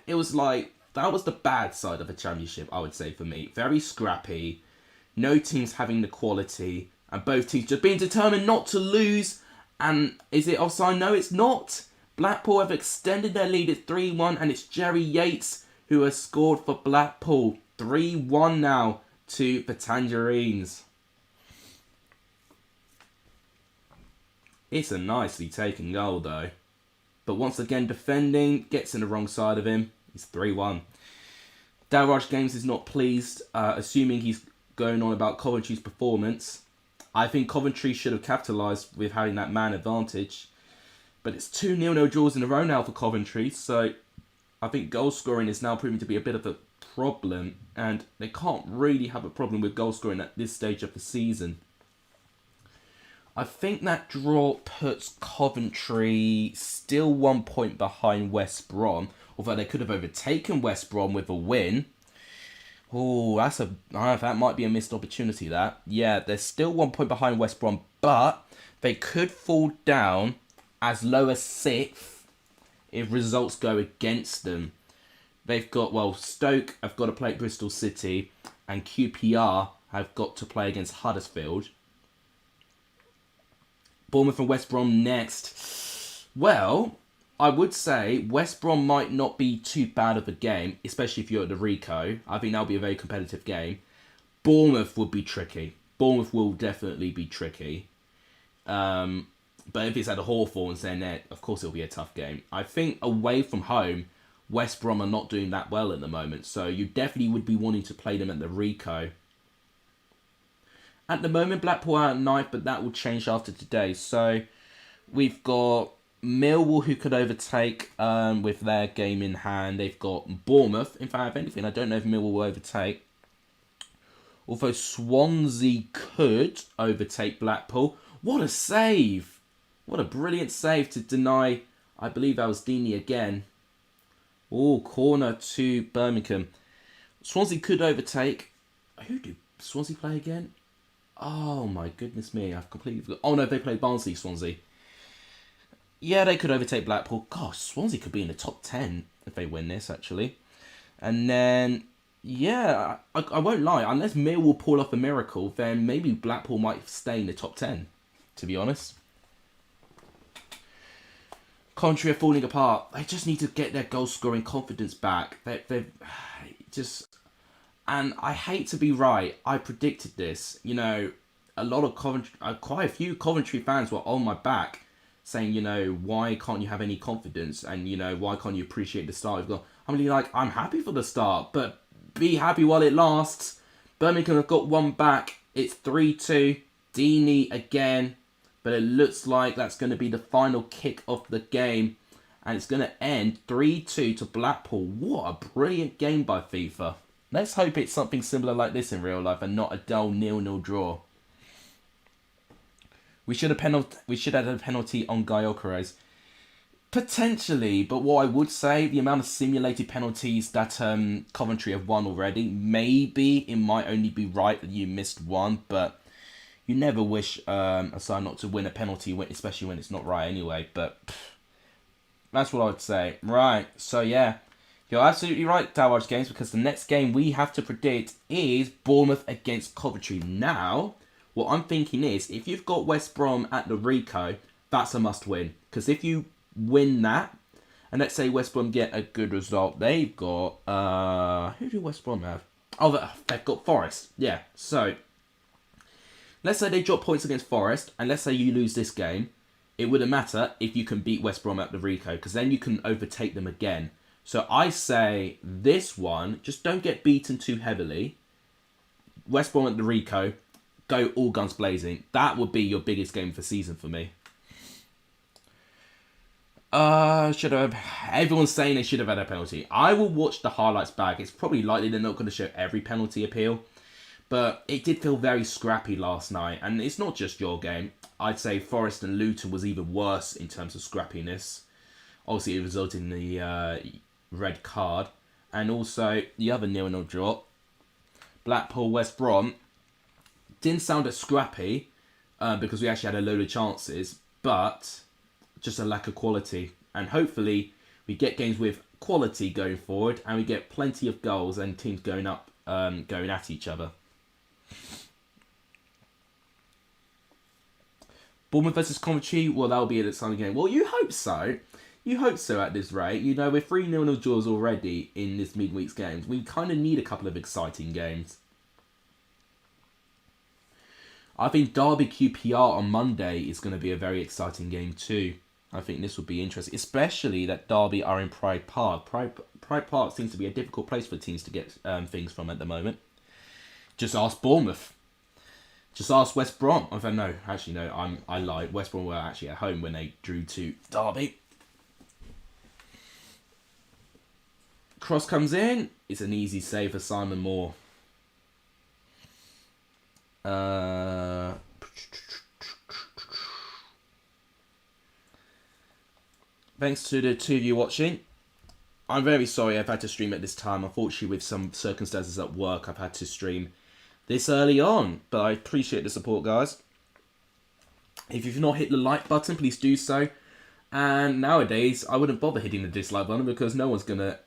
it was like, that was the bad side of the championship, I would say, for me. Very scrappy, no teams having the quality, and both teams just being determined not to lose. And is it offside? No, it's not. Blackpool have extended their lead at 3-1, and it's Jerry Yates who has scored for Blackpool. 3-1 now to the Tangerines. It's a nicely taken goal, though. But once again, defending gets in the wrong side of him. It's 3-1. Dalraj Games is not pleased, assuming he's going on about Coventry's performance. I think Coventry should have capitalised with having that man advantage. But it's 2 0-0 draws in a row now for Coventry, so I think goal scoring is now proving to be a bit of a problem, and they can't really have a problem with goal scoring at this stage of the season. I think that draw puts Coventry still 1 point behind West Brom, although they could have overtaken West Brom with a win. Oh, that might be a missed opportunity, that. Yeah, they're still 1 point behind West Brom, but they could fall down as low as 6th if results go against them. They've got, Stoke have got to play at Bristol City, and QPR have got to play against Huddersfield. Bournemouth and West Brom next. Well, I would say West Brom might not be too bad of a game, especially if you're at the Rico. I think that'll be a very competitive game. Bournemouth would be tricky. Bournemouth will definitely be tricky. But if it's at the Hawthorns, then of course it'll be a tough game. I think away from home, West Brom are not doing that well at the moment. So you definitely would be wanting to play them at the Rico. At the moment, Blackpool are at 9th, but that will change after today. So we've got Millwall who could overtake with their game in hand. They've got Bournemouth. In fact, if anything, I don't know if Millwall will overtake. Although Swansea could overtake Blackpool. What a save! What a brilliant save to deny. I believe that was Deeney again. Oh, corner to Birmingham. Swansea could overtake. Who do Swansea play again? Oh my goodness me, I've completely forgot. Oh no, they play Barnsley, Swansea. Yeah, they could overtake Blackpool. Gosh, Swansea could be in the top 10 if they win this, actually. And then, yeah, I won't lie. Unless Millwall pull off a miracle, then maybe Blackpool might stay in the top 10, to be honest. Coventry are falling apart. They just need to get their goal-scoring confidence back. They've just... And I hate to be right. I predicted this. You know, a lot of Coventry... quite a few Coventry fans were on my back saying, you know, why can't you have any confidence? And, you know, why can't you appreciate the start? I'm really like, I'm happy for the start, but be happy while it lasts. Birmingham have got one back. It's 3-2. Deeney again. But it looks like that's going to be the final kick of the game. And it's going to end 3-2 to Blackpool. What a brilliant game by FIFA. Let's hope it's something similar like this in real life and not a dull 0-0 draw. We should have had a penalty on Gyökeres. Potentially, but what I would say, the amount of simulated penalties that Coventry have won already, maybe it might only be right that you missed one, but you never wish a side not to win a penalty, especially when it's not right anyway. But that's what I would say. Right, so yeah. You're absolutely right, Dawaj Games, because the next game we have to predict is Bournemouth against Coventry. Now, what I'm thinking is, if you've got West Brom at the Rico, that's a must-win. Because if you win that, and let's say West Brom get a good result, they've got... who do West Brom have? Oh, they've got Forest. Yeah, so... Let's say they drop points against Forest, and let's say you lose this game. It wouldn't matter if you can beat West Brom at the Rico, because then you can overtake them again. So I say this one, just don't get beaten too heavily. West Brom at the Rico, go all guns blazing. That would be your biggest game of the season for me. Everyone's saying they should have had a penalty. I will watch the highlights back. It's probably likely they're not going to show every penalty appeal. But it did feel very scrappy last night. And it's not just your game. I'd say Forest and Luton was even worse in terms of scrappiness. Obviously, it resulted in the red card. And also, the other 0-0 draw. Blackpool, West Brom. Didn't sound as scrappy. Because we actually had a load of chances. But just a lack of quality. And hopefully, we get games with quality going forward. And we get plenty of goals and teams going up, going at each other. Bournemouth versus Coventry, well, that'll be an exciting game. Well, you hope so. You hope so at this rate. You know, we're 3-0 draws already in this midweek's games. We kind of need a couple of exciting games. I think Derby QPR on Monday is going to be a very exciting game too. I think this would be interesting, especially that Derby are in Pride Park. Pride Park seems to be a difficult place for teams to get things from at the moment. Just ask Bournemouth. Just ask West Brom. No, actually no, I lied. West Brom were actually at home when they drew to Derby. Cross comes in. It's an easy save for Simon Moore. Thanks to the two of you watching. I'm very sorry I've had to stream at this time. Unfortunately, with some circumstances at work, I've had to stream this early on. But I appreciate the support, guys. If you've not hit the like button, please do so. And nowadays, I wouldn't bother hitting the dislike button because no one's going to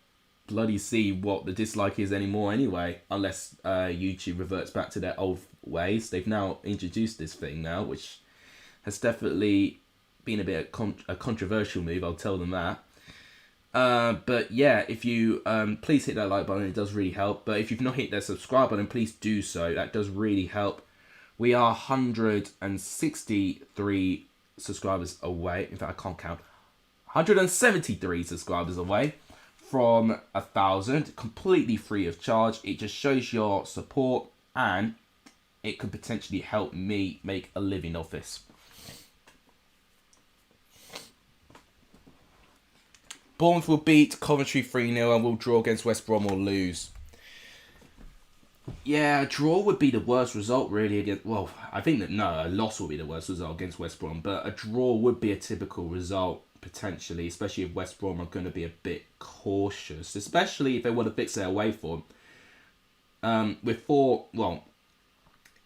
bloody see what the dislike is anymore anyway. Unless YouTube reverts back to their old ways. They've now introduced this thing now, which has definitely been a bit a controversial move. I'll tell them that. But yeah, if you please hit that like button, it does really help. But if you've not hit that subscribe button, please do so. That does really help. We are 163 subscribers away. In fact, I can't count. 173 subscribers away from 1,000, completely free of charge. It just shows your support, and it could potentially help me make a living off this. Bournemouth will beat Coventry 3-0 and will draw against West Brom or lose. Yeah, a draw would be the worst result, really. Well, I think that, no, a loss will be the worst result against West Brom. But a draw would be a typical result, potentially. Especially if West Brom are going to be a bit cautious. Especially if they want to fix their away form. With four, well,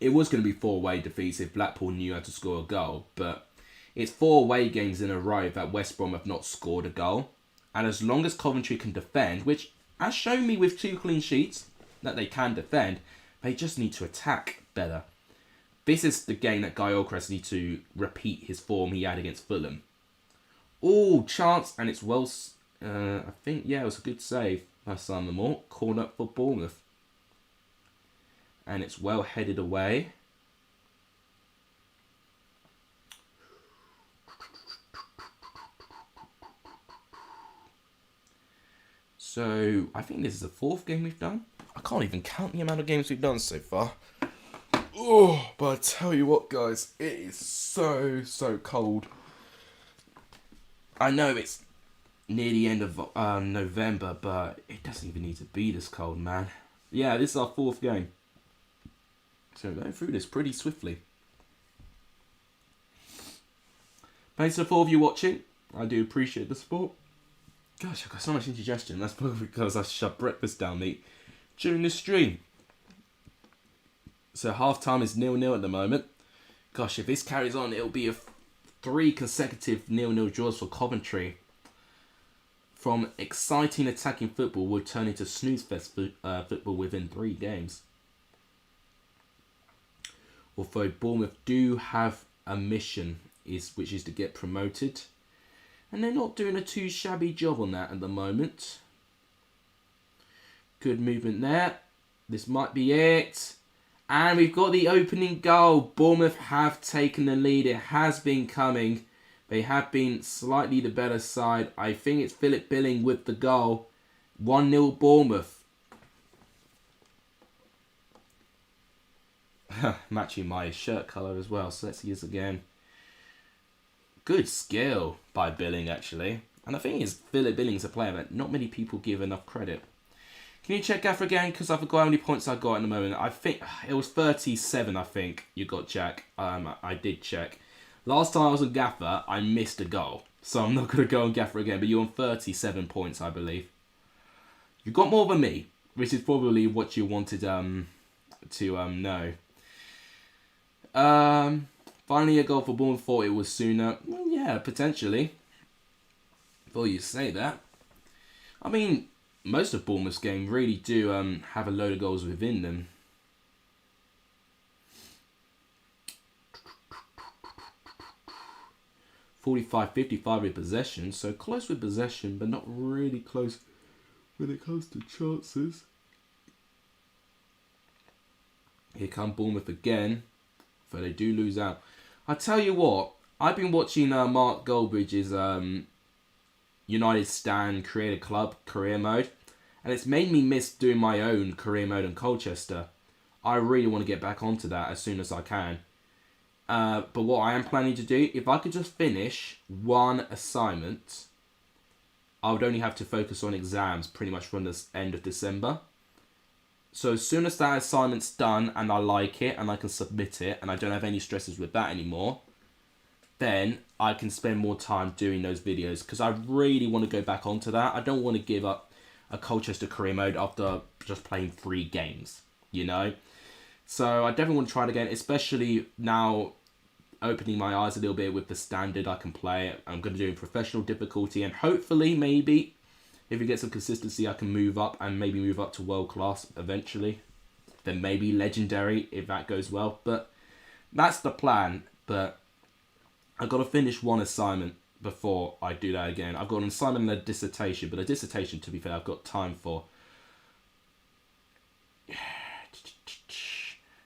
it was going to be 4 away defeats if Blackpool knew how to score a goal. But it's 4 away games in a row that West Brom have not scored a goal. And as long as Coventry can defend, which has shown me with 2 clean sheets that they can defend, they just need to attack better. This is the game that Guy Oldcrest needs to repeat his form he had against Fulham. Oh, chance, and it's well, I think, yeah, it was a good save by Simon Moore. Corner for Bournemouth. And it's well headed away. So, I think this is the 4th game we've done. I can't even count the amount of games we've done so far. Oh, but I tell you what, guys, it is so cold. I know it's near the end of November, but it doesn't even need to be this cold, man. Yeah, this is our 4th game. So, going through this pretty swiftly. Thanks to the 4 of you watching. I do appreciate the support. Gosh, I've got so much indigestion. That's probably because I shoved breakfast down me during the stream. So half time is 0-0 at the moment. Gosh, if this carries on, it'll be 3 consecutive 0-0 draws for Coventry. From exciting attacking football will turn into snooze fest football within 3 games. Although Bournemouth do have a mission, which is to get promoted. And they're not doing a too shabby job on that at the moment. Good movement there. This might be it. And we've got the opening goal. Bournemouth have taken the lead. It has been coming. They have been slightly the better side. I think it's Philip Billing with the goal. 1-0 Bournemouth. Matching my shirt colour as well. So let's see this again. Good skill by Billing, actually. And the thing is, Philip Billing's a player that not many people give enough credit. Can you check Gaffer again? Because I forgot how many points I got in the moment. I think it was 37, I think, you got, Jack. I did check. Last time I was on Gaffer, I missed a goal. So I'm not going to go on Gaffer again. But you're on 37 points, I believe. You got more than me, which is probably what you wanted to know. Finally, a goal for Bournemouth. Thought it was sooner. Well, yeah, potentially. Thought you'd say that. I mean, most of Bournemouth's game really do have a load of goals within them. (45-55) with possession, so close with possession, but not really close when it comes to chances. Here come Bournemouth again, but they do lose out. I tell you what, I've been watching Mark Goldbridge's United Stand Creator Club career mode, and it's made me miss doing my own career mode in Colchester. I really want to get back onto that as soon as I can. But what I am planning to do, if I could just finish 1 assignment, I would only have to focus on exams pretty much from the end of December. So as soon as that assignment's done and I like it and I can submit it and I don't have any stresses with that anymore, then I can spend more time doing those videos because I really want to go back onto that. I don't want to give up a Colchester career mode after just playing 3 games, you know? So I definitely want to try it again, especially now opening my eyes a little bit with the standard I can play. I'm going to do it in professional difficulty and hopefully maybe if we get some consistency I can move up and maybe move up to world class eventually. Then maybe legendary if that goes well. But that's the plan. But I've got to finish one assignment before I do that again. I've got an assignment and a dissertation, but a dissertation, to be fair, I've got time for.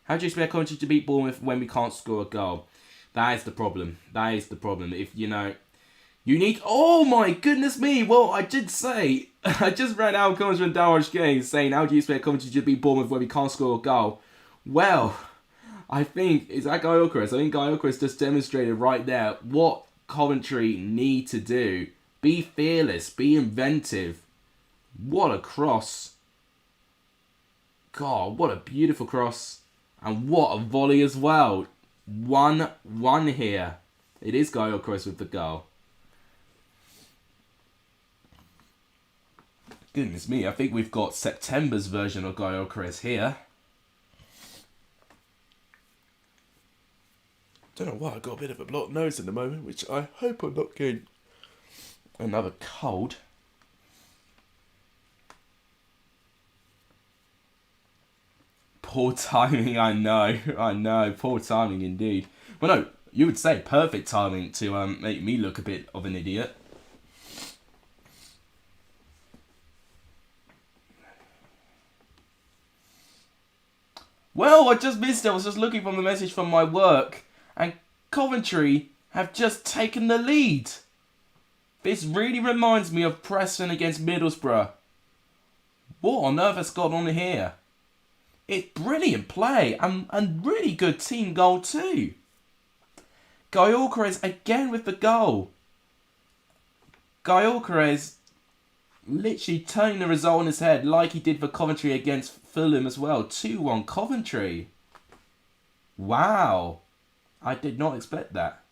How do you expect Coventry to beat Bournemouth when we can't score a goal? That is the problem. That is the problem. If, you need... Oh, my goodness me. Well, I did say... I just read out comments from Darwin Gaines saying, how do you expect Coventry to beat Bournemouth when we can't score a goal? Well, I think... Is that Guy Oakers? I think Guy Oakers just demonstrated right there what Coventry need to do. Be fearless. Be inventive. What a cross. God, what a beautiful cross. And what a volley as well. 1-1 here. It is Guy Oakers with the goal. Goodness me, I think we've got September's version of Guy Oakers here. Don't know why, I got a bit of a blocked nose at the moment, which I hope I'm not getting another cold. Poor timing, I know, poor timing indeed. Well, no, you would say perfect timing to make me look a bit of an idiot. Well, I just missed it. I was just looking for the message from my work, and Coventry have just taken the lead. This really reminds me of Preston against Middlesbrough. What on earth has gone on here? It's brilliant play and really good team goal too. Guy Oakers again with the goal. Guy Oakers literally turning the result on his head like he did for Coventry against Fulham as well. 2-1 Coventry. Wow. I did not expect that.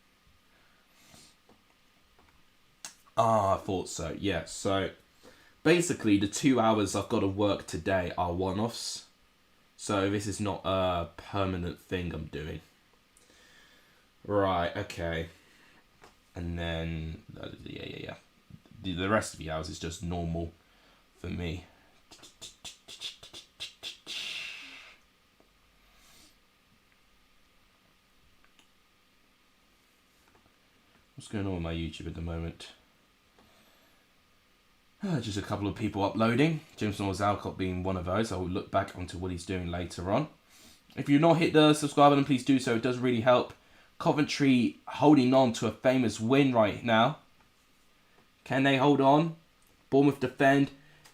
I thought so. Yeah, so basically the 2 hours I've got to work today are one-offs. So this is not a permanent thing I'm doing. Right, okay. And then, yeah. The rest of the hours is just normal for me. What's going on with my YouTube at the moment? Just a couple of people uploading. James Norris Alcott being one of those. I will look back onto what he's doing later on. If you've not hit the subscribe button, please do so. It does really help. Coventry holding on to a famous win right now. Can they hold on? Bournemouth defend.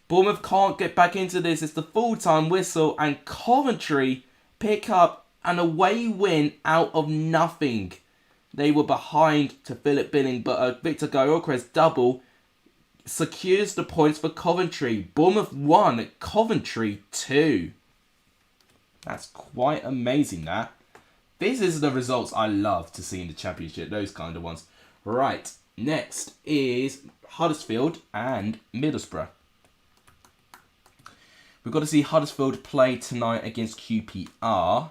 Bournemouth can't get back into this. It's the full-time whistle. And Coventry pick up an away win out of nothing. They were behind to Philip Billing, but Victor Gyokeres double secures the points for Coventry. Bournemouth 1, Coventry 2. That's quite amazing, that. This is the results I love to see in the Championship, those kind of ones. Right, next is Huddersfield and Middlesbrough. We've got to see Huddersfield play tonight against QPR.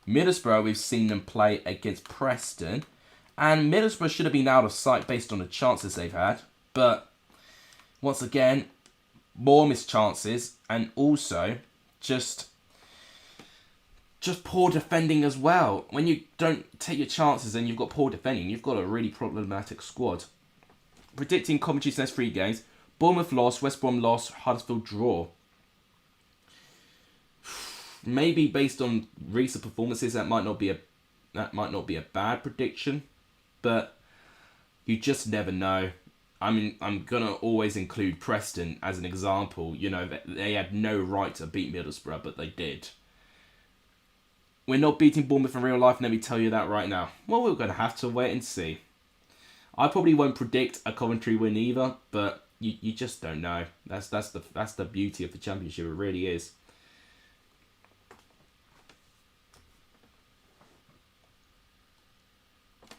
Middlesbrough, we've seen them play against Preston. And Middlesbrough should have been out of sight based on the chances they've had. But, once again, more missed chances. And also, just poor defending as well. When you don't take your chances and you've got poor defending, you've got a really problematic squad. Predicting Coventry's next 3 games. Bournemouth loss, West Brom loss, Huddersfield draw. Maybe based on recent performances, that might not be a bad prediction, but you just never know. I mean, I'm gonna always include Preston as an example. You know, they had no right to beat Middlesbrough, but they did. We're not beating Bournemouth in real life, let me tell you that right now. Well, we're gonna have to wait and see. I probably won't predict a Coventry win either, but you just don't know. That's the beauty of the Championship. It really is.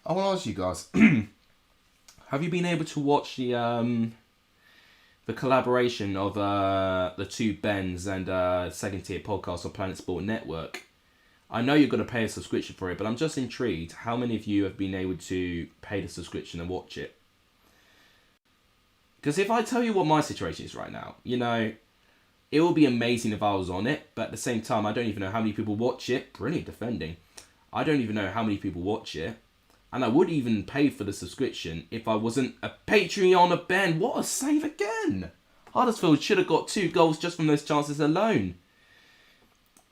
I want to ask you guys, have you been able to watch the collaboration of the two Bens and Second Tier podcast on Planet Sport Network? I know you're going to pay a subscription for it, but I'm just intrigued. How many of you have been able to pay the subscription and watch it? Because if I tell you what my situation is right now, you know, it would be amazing if I was on it, but at the same time, I don't even know how many people watch it. Brilliant defending. I don't even know how many people watch it. And I would even pay for the subscription if I wasn't a Patreon of Ben. What a save again! Huddersfield should have got 2 goals just from those chances alone.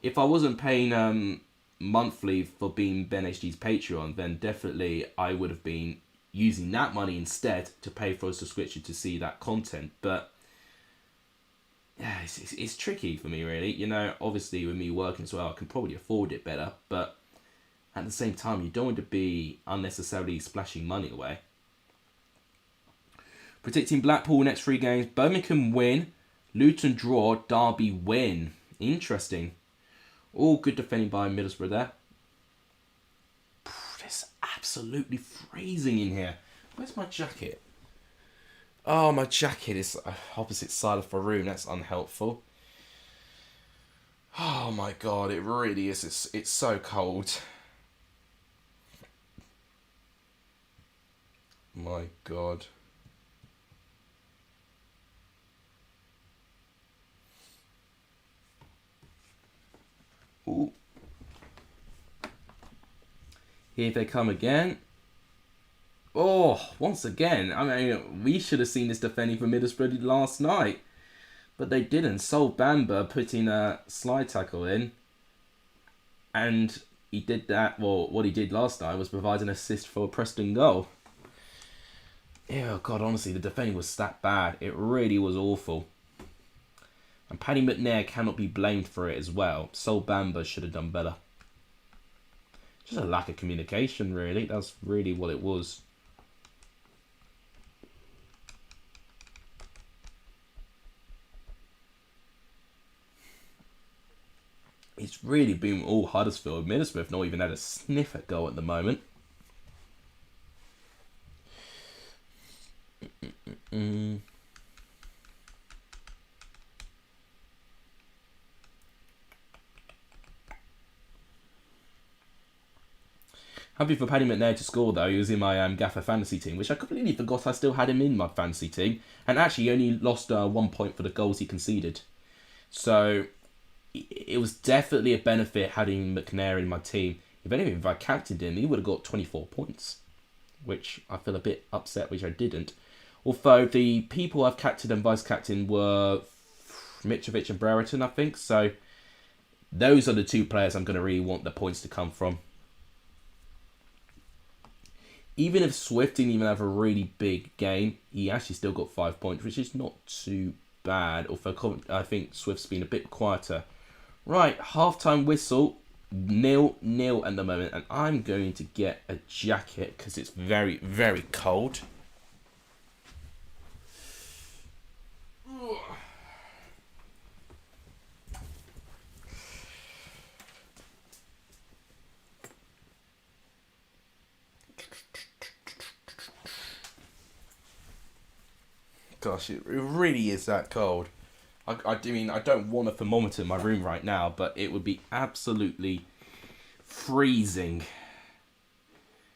If I wasn't paying monthly for being BENHD's Patreon, then definitely I would have been using that money instead to pay for a subscription to see that content. But yeah, it's tricky for me, really. You know, obviously with me working as well, I can probably afford it better. But at the same time, you don't want to be unnecessarily splashing money away. Predicting Blackpool next 3 games. Birmingham win. Luton draw. Derby win. Interesting. All good defending by Middlesbrough there. It's absolutely freezing in here. Where's my jacket? Oh, my jacket is opposite side of the room. That's unhelpful. Oh my god, it really is. It's so cold. My god. Ooh. Here they come again. Oh, once again. I mean, we should have seen this defending for Middlesbrough last night. But they didn't. Sol Bamba putting a slide tackle in. And he did that. Well, what he did last night was provide an assist for a Preston goal. Yeah, God, honestly, the defending was that bad. It really was awful. And Paddy McNair cannot be blamed for it as well. Sol Bamba should have done better. Just a lack of communication, really. That's really what it was. It's really been all Huddersfield. Middlesbrough have not even had a sniff at goal at the moment. Happy for Paddy McNair to score though. He was in my Gaffer fantasy team, which I completely forgot I still had him in my fantasy team. And actually, he only lost 1 point for the goals he conceded. So it was definitely a benefit having McNair in my team. If anything, if I captained him, he would have got 24 points, which I feel a bit upset, which I didn't. Although the people I've captained and vice-captained were Mitrovic and Brereton, I think. So those are the 2 players I'm going to really want the points to come from. Even if Swift didn't even have a really big game, he actually still got 5 points, which is not too bad. Although I think Swift's been a bit quieter. Right, half-time whistle. 0-0 at the moment. And I'm going to get a jacket because it's very, very cold. Gosh, it really is that cold. I mean, I don't want a thermometer in my room right now, but it would be absolutely freezing.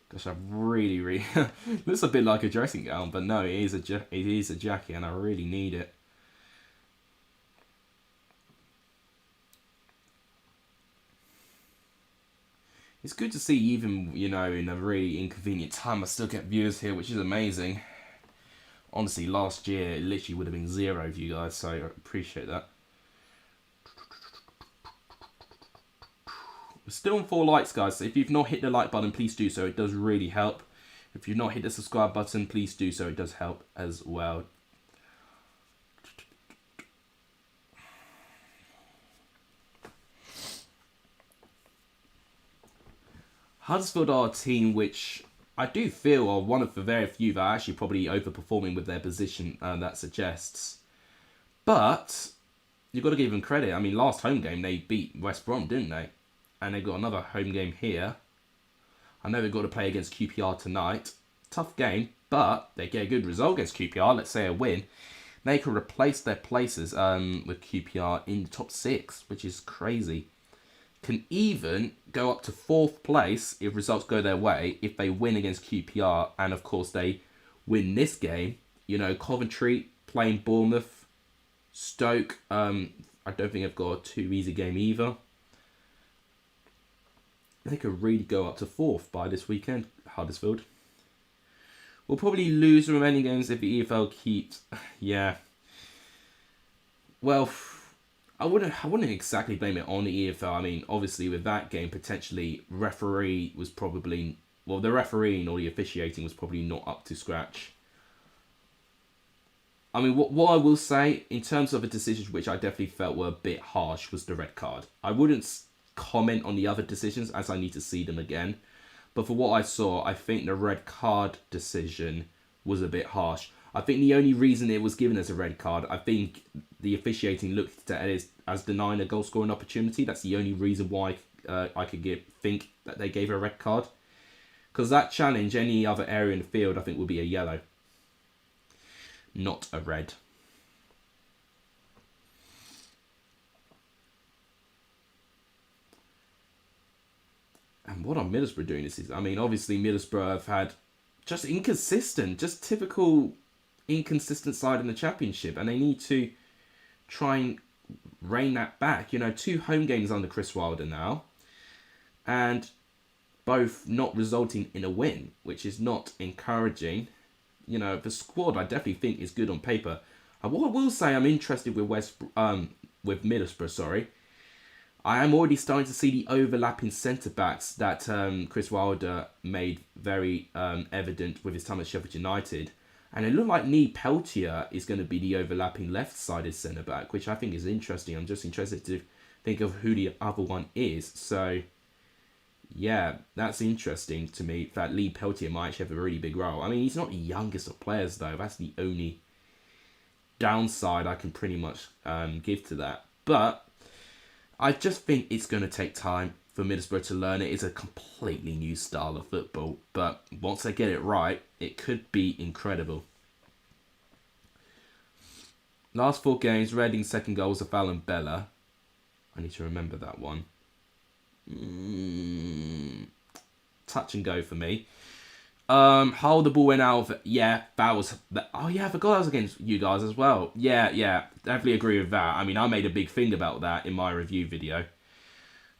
Gosh, I really looks a bit like a dressing gown, but no, it is a jacket, and I really need it. It's good to see, even, you know, in a really inconvenient time, I still get viewers here, which is amazing. Honestly, last year, it literally would have been 0 of you guys, so I appreciate that. We're still on 4 likes, guys, so if you've not hit the like button, please do so. It does really help. If you've not hit the subscribe button, please do so. It does help as well. Huddersfield are a team which I do feel are one of the very few that are actually probably overperforming with their position that suggests. But you've got to give them credit. I mean, last home game they beat West Brom, didn't they? And they've got another home game here. I know they've got to play against QPR tonight. Tough game, but they get a good result against QPR. Let's say a win. They can replace their places with QPR in the top 6, which is crazy. Can even go up to 4th place if results go their way, if they win against QPR, and of course they win this game. You know, Coventry playing Bournemouth, Stoke, I don't think they've got a too easy game either. They could really go up to 4th by this weekend, Huddersfield. We'll probably lose the remaining games if the EFL keeps... Yeah. Well, I wouldn't exactly blame it on the EFL. I mean, obviously with that game, potentially referee was probably... Well, the refereeing or the officiating was probably not up to scratch. I mean, what I will say, in terms of the decisions which I definitely felt were a bit harsh, was the red card. I wouldn't comment on the other decisions as I need to see them again. But for what I saw, I think the red card decision was a bit harsh. I think the only reason it was given as a red card, I think the officiating looked at it as denying a goal scoring opportunity. That's the only reason why I could think that they gave a red card. Because that challenge, any other area in the field, I think would be a yellow. Not a red. And what are Middlesbrough doing this season? I mean, obviously Middlesbrough have had just typical inconsistent side in the Championship. And they need to try and rein that back. You know, 2 home games under Chris Wilder now. And both not resulting in a win, which is not encouraging. You know, the squad I definitely think is good on paper. And what I will say, I'm interested with Middlesbrough, sorry. I am already starting to see the overlapping centre-backs that Chris Wilder made very evident with his time at Sheffield United. And it looked like Nee Peltier is going to be the overlapping left-sided centre-back, which I think is interesting. I'm just interested to think of who the other one is. So, yeah, that's interesting to me, that Lee Peltier might actually have a really big role. I mean, he's not the youngest of players, though. That's the only downside I can pretty much give to that. But I just think it's going to take time for Middlesbrough to learn it. It's a completely new style of football. But once they get it right, it could be incredible. Last 4 games, Reading's second goal was a foul on Bella. I need to remember that one. Touch and go for me. How the ball went out of... Yeah, that was... Oh, yeah, I forgot that was against you guys as well. Yeah, definitely agree with that. I mean, I made a big thing about that in my review video.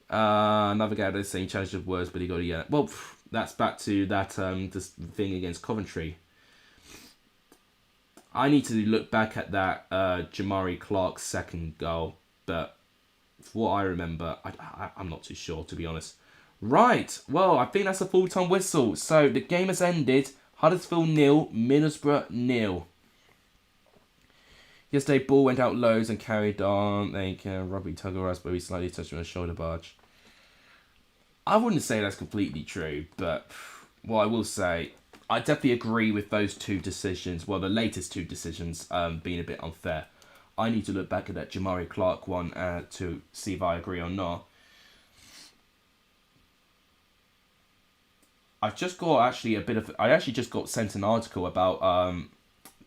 Another guy that's saying challenge of words, but he got a yeah. Well, that's back to that this thing against Coventry. I need to look back at that Jamari Clark's second goal, but for what I remember, I'm not too sure, to be honest. Right, well, I think that's a full-time whistle. So, the game has ended. Huddersfield 0, Middlesbrough 0. Yesterday, ball went out lows and carried on. They can rugby tug of us, but we slightly touched on a shoulder barge. I wouldn't say that's completely true, but what I will say, I definitely agree with those 2 decisions. Well, the latest 2 decisions being a bit unfair. I need to look back at that Jamari Clark one to see if I agree or not. I've just got I actually just got sent an article about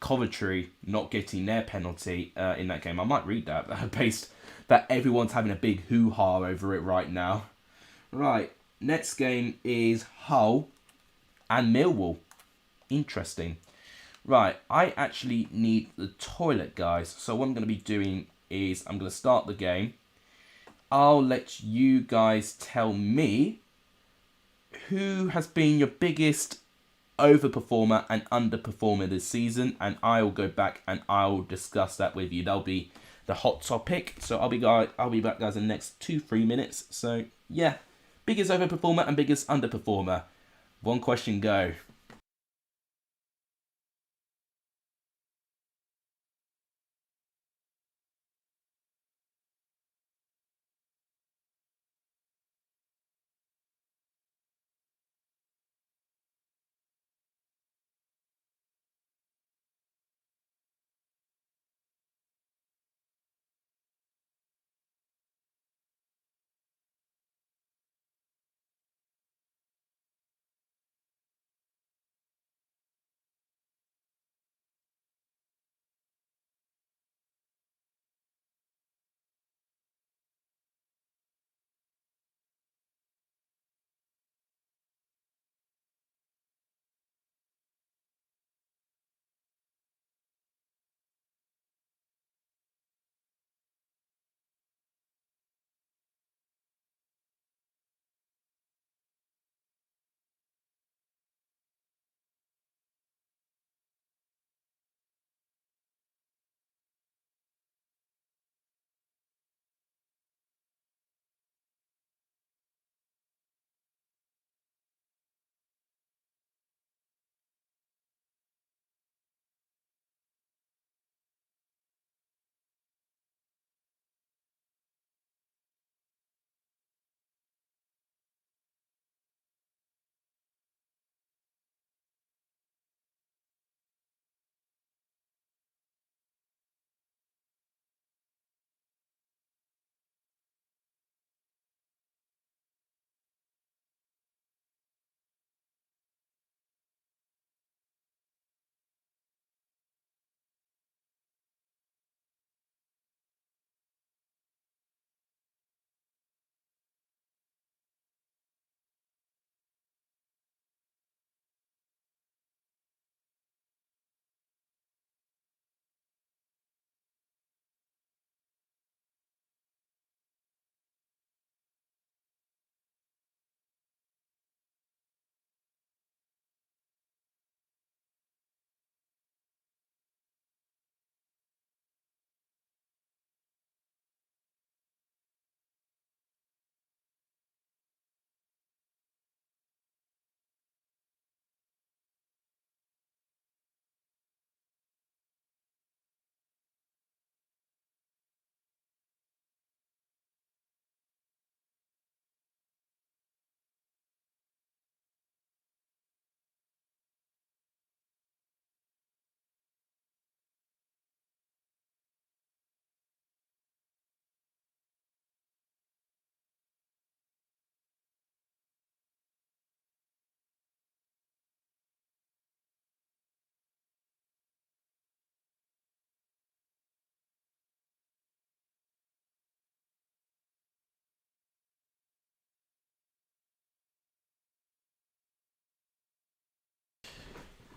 Coventry not getting their penalty in that game. I might read that based that everyone's having a big hoo-ha over it right now. Right, next game is Hull and Millwall. Interesting. Right, I actually need the toilet, guys. So what I'm going to be doing is I'm going to start the game. I'll let you guys tell me who has been your biggest overperformer and underperformer this season, and I'll go back and I'll discuss that with you. That'll be the hot topic. So I'll be back, guys, in the next 2-3 minutes. So yeah, biggest overperformer and biggest underperformer. One question, go.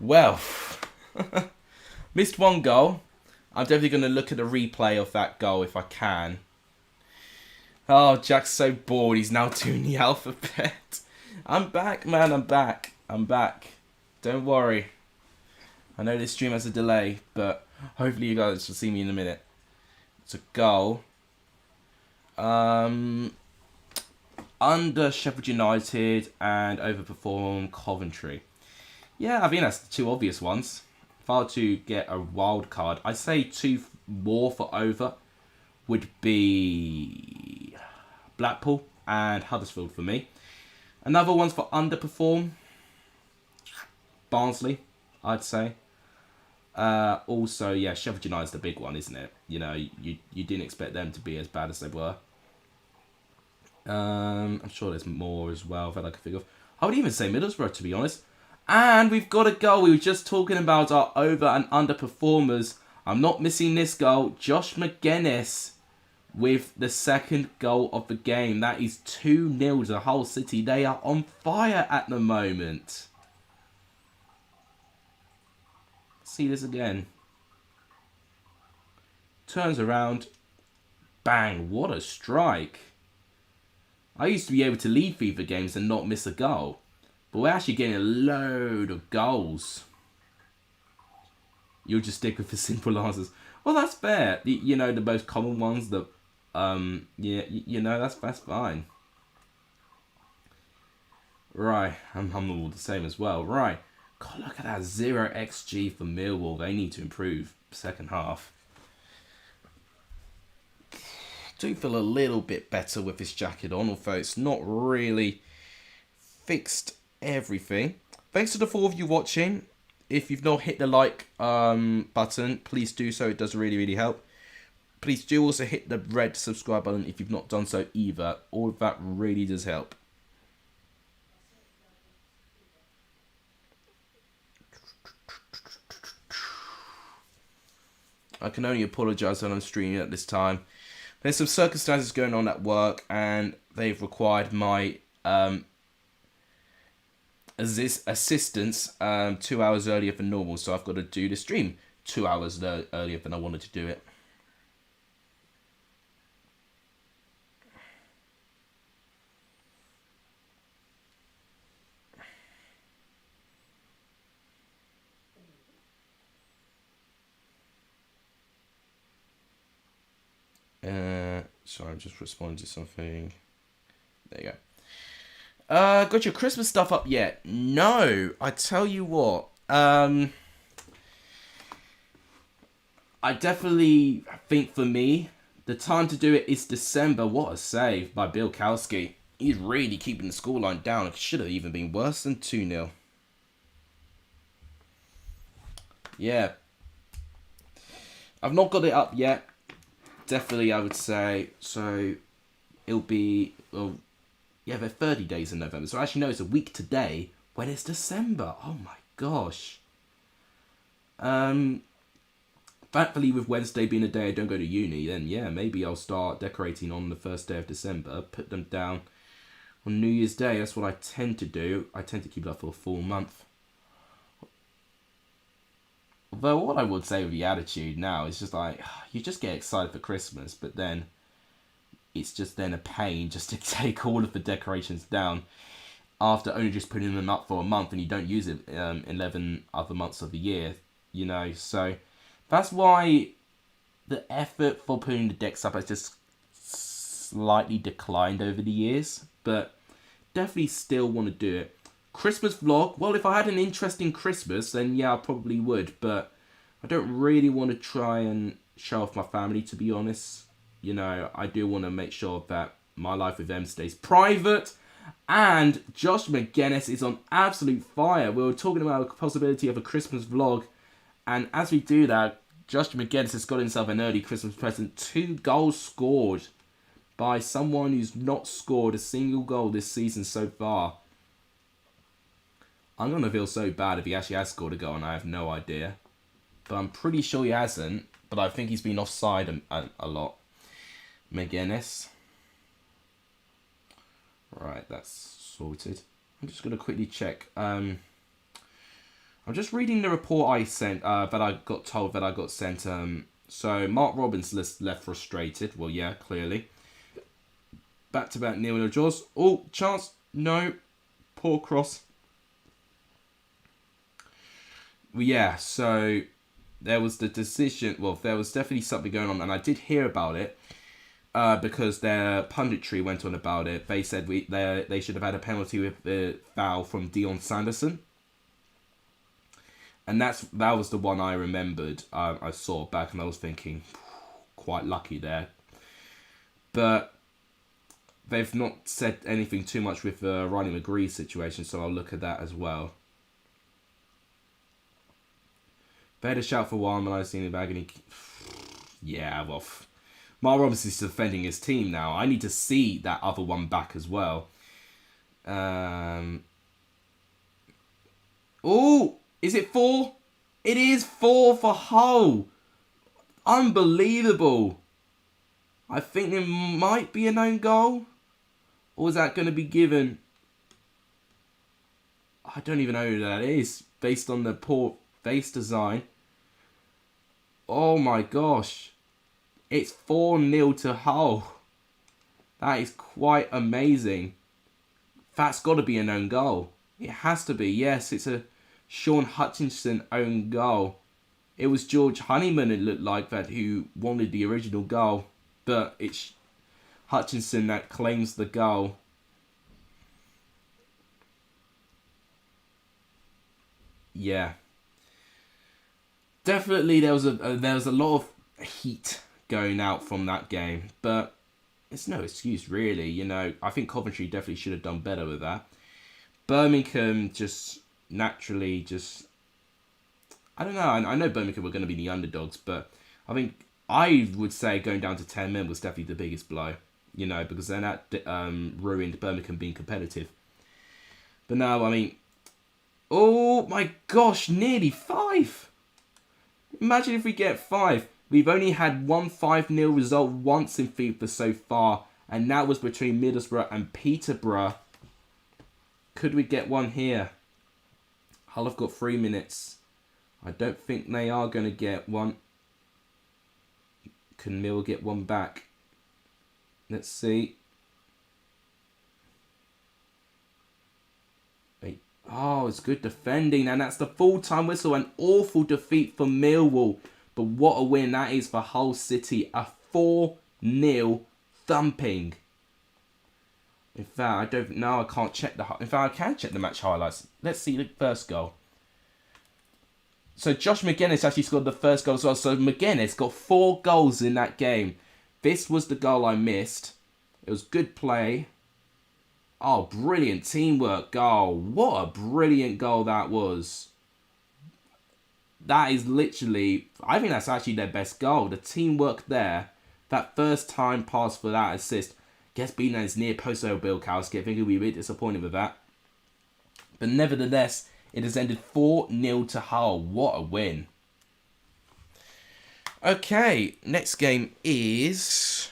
Well, missed one goal. I'm definitely going to look at the replay of that goal if I can. Oh, Jack's so bored. He's now doing the alphabet. I'm back, man. I'm back. I'm back. Don't worry. I know this stream has a delay, but hopefully you guys will see me in a minute. It's a goal. Under Sheffield United and overperform Coventry. Yeah, I think that's the two obvious ones. If I were to get a wild card, I'd say two more for over would be Blackpool and Huddersfield for me. Another one's for underperform. Barnsley, I'd say. Also, yeah, Sheffield United's the big one, isn't it? You know, you didn't expect them to be as bad as they were. I'm sure there's more as well that I could think of. I would even say Middlesbrough, to be honest. And we've got a goal. We were just talking about our over and underperformers. I'm not missing this goal. Josh McGuinness with the second goal of the game. That is 2-0 to Hull City. They are on fire at the moment. See this again. Turns around. Bang. What a strike. I used to be able to lead FIFA games and not miss a goal. But we're actually getting a load of goals. You'll just stick with the simple answers. Well, that's fair. You know, the most common ones that, yeah, you know, that's fine. Right, I'm all the same as well. Right. God, look at that 0 XG for Millwall. They need to improve second half. Do feel a little bit better with this jacket on, although it's not really fixed everything. Thanks to the 4 of you watching. If you've not hit the like button, please do so. It does really help. Please do also hit the red subscribe button if you've not done so either. All of that really does help. I can only apologise that I'm streaming at this time. There's some circumstances going on at work, and they've required my assistance 2 hours earlier than normal, so I've got to do the stream 2 hours earlier than I wanted to do it. Sorry, I'm just responding to something. There you go. Got your Christmas stuff up yet? No. I tell you what. I definitely think for me, the time to do it is December. What a save by Bill Kowski. He's really keeping the scoreline down. It should have even been worse than 2-0. Yeah. I've not got it up yet. Definitely, I would say. So, it'll be... Well, yeah, they're 30 days in November. So, actually, no, it's a week today when it's December. Oh, my gosh. Thankfully, with Wednesday being a day I don't go to uni, then, yeah, maybe I'll start decorating on the first day of December. Put them down on New Year's Day. That's what I tend to do. I tend to keep it up for a full month. Although what I would say with the attitude now is just like, you just get excited for Christmas, but then it's just then a pain just to take all of the decorations down after only just putting them up for a month and you don't use it 11 other months of the year, you know. So that's why the effort for putting the decks up has just slightly declined over the years, but definitely still want to do it. Christmas vlog, well, if I had an interesting Christmas, then yeah, I probably would, but I don't really want to try and show off my family, to be honest. You know, I do want to make sure that my life with them stays private, and Josh McGuinness is on absolute fire. We were talking about the possibility of a Christmas vlog, and as we do that, Josh McGuinness has got himself an early Christmas present. 2 goals scored by someone who's not scored a single goal this season so far. I'm going to feel so bad if he actually has scored a goal and I have no idea. But I'm pretty sure he hasn't. But I think he's been offside a lot. McGuinness. Right, that's sorted. I'm just going to quickly check. I'm just reading the report I sent, that I got told that I got sent. So Mark Robbins left frustrated. Well, yeah, clearly. Back-to-back nil-nil draws. Oh, chance. No. Poor cross. Well, yeah, so there was the decision. Well, there was definitely something going on, and I did hear about it because their punditry went on about it. They said they should have had a penalty with the foul from Dion Sanderson. And that was the one I remembered. I saw back and I was thinking, quite lucky there. But they've not said anything too much with the Riley McGree situation, so I'll look at that as well. They had a shout for a while, and I seen the bag, and yeah, well, Mark Robinson is defending his team now. I need to see that other one back as well. Oh, is it 4? It is 4 for Hull. Unbelievable. I think it might be an own goal. Or is that going to be given? I don't even know who that is, based on the poor face design. Oh my gosh. It's 4-0 to Hull. That is quite amazing. That's got to be an own goal. It has to be. Yes, it's a Sean Hutchinson own goal. It was George Honeyman, it looked like, that who wanted the original goal. But it's Hutchinson that claims the goal. Yeah. Definitely there was a lot of heat going out from that game. But it's no excuse, really. You know, I think Coventry definitely should have done better with that. Birmingham just naturally I don't know. I know Birmingham were going to be the underdogs, but I would say going down to 10 men was definitely the biggest blow, you know, because then that ruined Birmingham being competitive. But no, I mean, oh my gosh, nearly 5. Imagine if we get 5. We've only had one 5-0 result once in FIFA so far, and that was between Middlesbrough and Peterborough. Could we get one here? Hull have got 3 minutes. I don't think they are going to get one. Can Mill get one back? Let's see. Wait. Oh, it's good defending. And that's the full-time whistle. An awful defeat for Millwall. But what a win that is for Hull City. A 4-0 thumping. In fact, I don't know. I can't check the... In fact, I can check the match highlights. Let's see the first goal. So Josh McGuinness actually scored the first goal as well. So McGuinness got 4 goals in that game. This was the goal I missed. It was good play. Oh, brilliant teamwork goal. What a brilliant goal that was. That is literally... I think that's actually their best goal. The teamwork there. That first time pass for that assist. Gets beaten at his near post over Bilkowski. I think he'll be a bit disappointed with that. But nevertheless... It has ended 4-0 to Hull. What a win. Okay, next game is...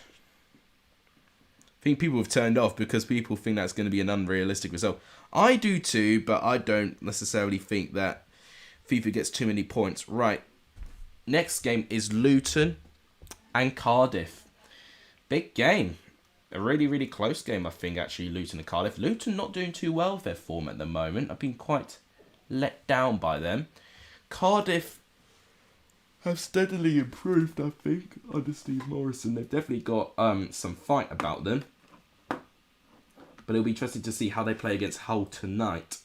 I think people have turned off because people think that's going to be an unrealistic result. I do too, but I don't necessarily think that FIFA gets too many points. Right, next game is Luton and Cardiff. Big game. A really, really close game, I think, actually, Luton and Cardiff. Luton not doing too well with their form at the moment. I've been quite... let down by them. Cardiff have steadily improved, I think, under Steve Morrison. They've definitely got some fight about them. But it'll be interesting to see how they play against Hull tonight.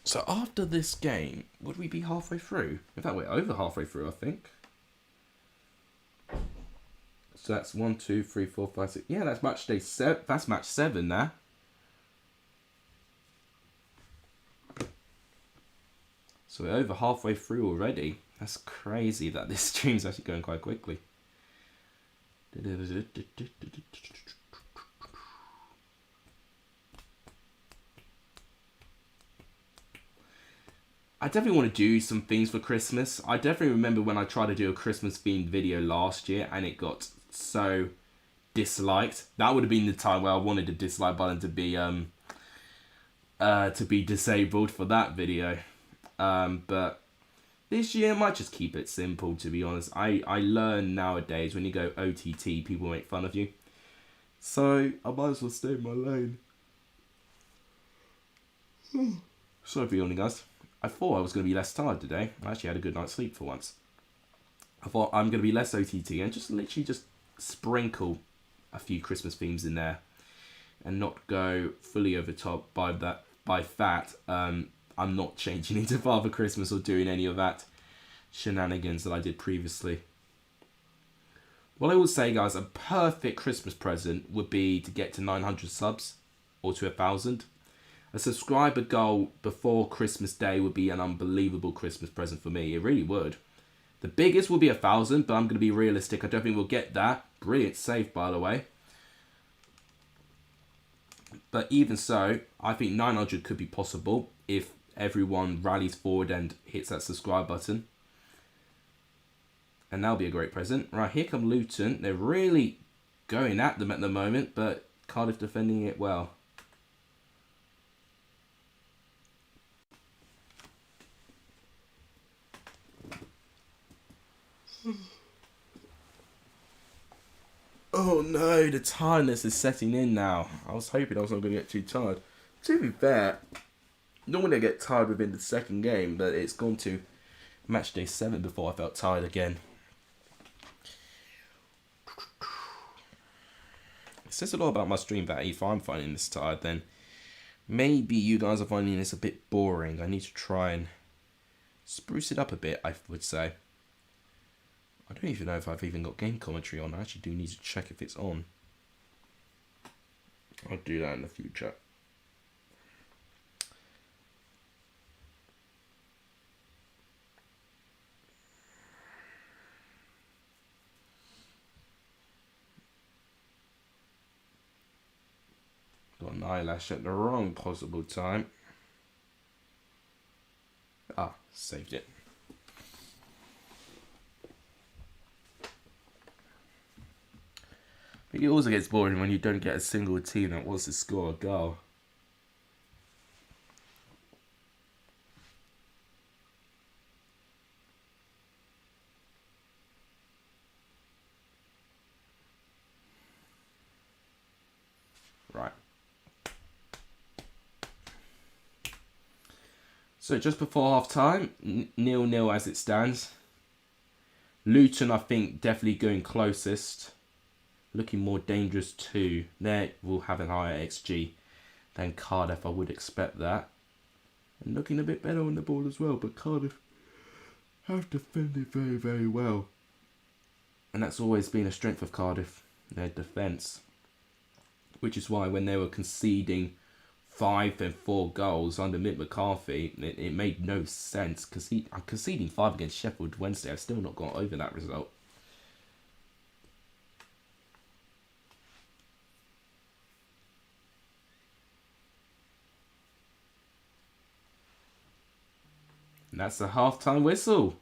So after this game, would we be halfway through? In fact, we're over halfway through, I think. So that's 1, 2, 3, 4, 5, 6. Yeah, that's match day 7. That's match 7 there. So we're over halfway through already. That's crazy that this stream's actually going quite quickly. I definitely want to do some things for Christmas. I definitely remember when I tried to do a Christmas themed video last year and it got so disliked. That would have been the time where I wanted the dislike button to be disabled for that video. But this year I might just keep it simple, to be honest. I learn nowadays when you go OTT, people make fun of you. So I might as well stay in my lane. Sorry for yawning, guys. I thought I was going to be less tired today. I actually had a good night's sleep for once. I thought I'm going to be less OTT and just literally just sprinkle a few Christmas themes in there and not go fully over top by that. I'm not changing into Father Christmas or doing any of that shenanigans that I did previously. What I will say, guys, a perfect Christmas present would be to get to 900 subs or to 1,000. A subscriber goal before Christmas Day would be an unbelievable Christmas present for me. It really would. The biggest will be 1,000, but I'm going to be realistic. I don't think we'll get that. Brilliant save, by the way. But even so, I think 900 could be possible if everyone rallies forward and hits that subscribe button. And that'll be a great present. Right, here come Luton. They're really going at them at the moment, but Cardiff defending it well. Oh no, the tiredness is setting in now. I was hoping I was not going to get too tired. To be fair, normally I get tired within the second game, but it's gone to match day 7 before I felt tired again. It says a lot about my stream that if I'm finding this tired, then maybe you guys are finding this a bit boring. I need to try and spruce it up a bit, I would say. I don't even know if I've even got game commentary on. I actually do need to check if it's on. I'll do that in the future. Got an eyelash at the wrong possible time. Ah, saved it. But it also gets boring when you don't get a single team that wants to score a goal. Right. So just before half time, 0-0 as it stands. Luton, I think, definitely going closest. Looking more dangerous too. They will have a higher XG than Cardiff, I would expect that. And looking a bit better on the ball as well, but Cardiff have defended very, very well. And that's always been a strength of Cardiff, their defence. Which is why when they were conceding 5 and 4 goals under Mick McCarthy, it made no sense. Conceding 5 against Sheffield Wednesday, I've still not got over that result. And that's the half-time whistle.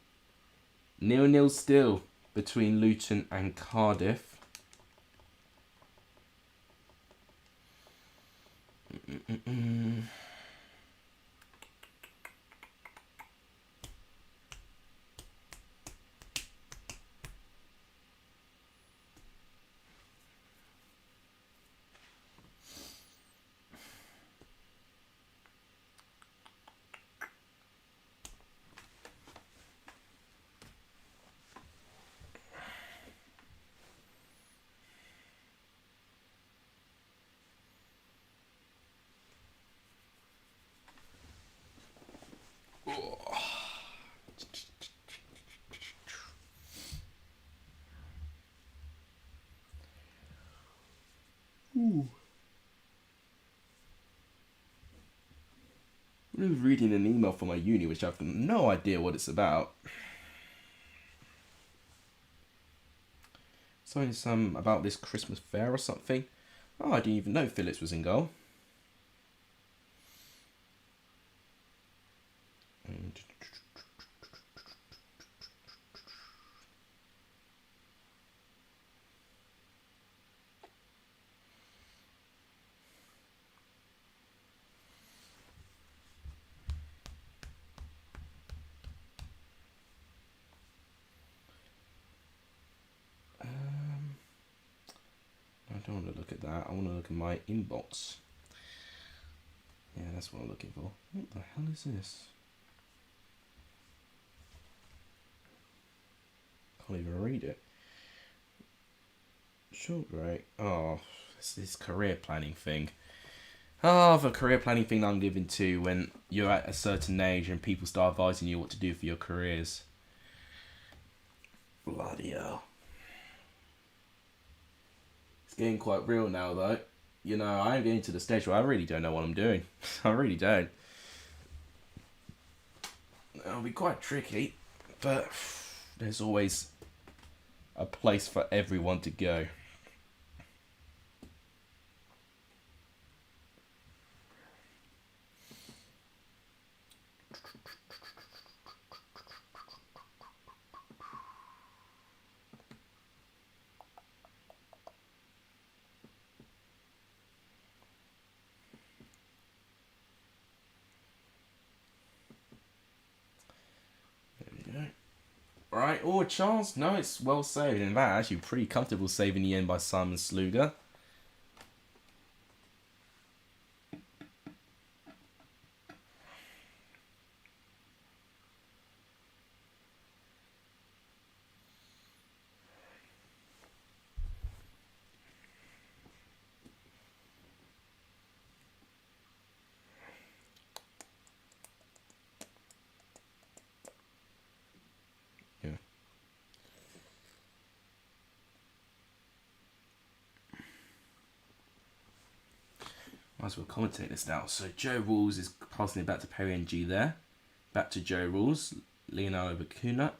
0-0 still between Luton and Cardiff. Ooh. I was reading an email from my uni, which I have no idea what it's about. Something about this Christmas fair or something. Oh, I didn't even know Phillips was in goal. don't want to look at that. I want to look at my inbox. Yeah, that's what I'm looking for. What the hell is this? Can't even read it. Short break. Oh, it's this career planning thing. Oh, the career planning thing I'm given to when you're at a certain age and people start advising you what to do for your careers. Bloody hell. It's getting quite real now, though. You know, I'm getting to the stage where I really don't know what I'm doing. I really don't. It'll be quite tricky, but there's always a place for everyone to go. Right, or a chance? No, it's well saved. In fact, actually pretty comfortable save in the end by Simon Sluga. Might as well commentate this now. So Joe Rules is passing it back to BENHD there. Back to Joe Rules. Leonardo Bacuna.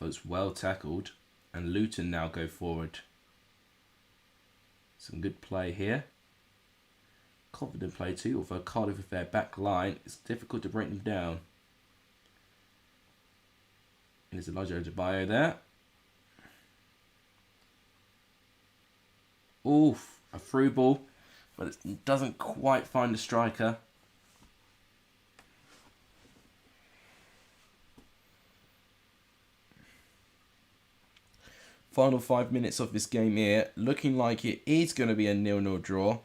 It's well tackled. And Luton now go forward. Some good play here. Confident play too, although Cardiff with their back line, it's difficult to break them down. And there's Elijah Adebayo there. Oof, a through ball. But it doesn't quite find the striker. Final 5 minutes of this game here. Looking like it is going to be a 0-0 draw.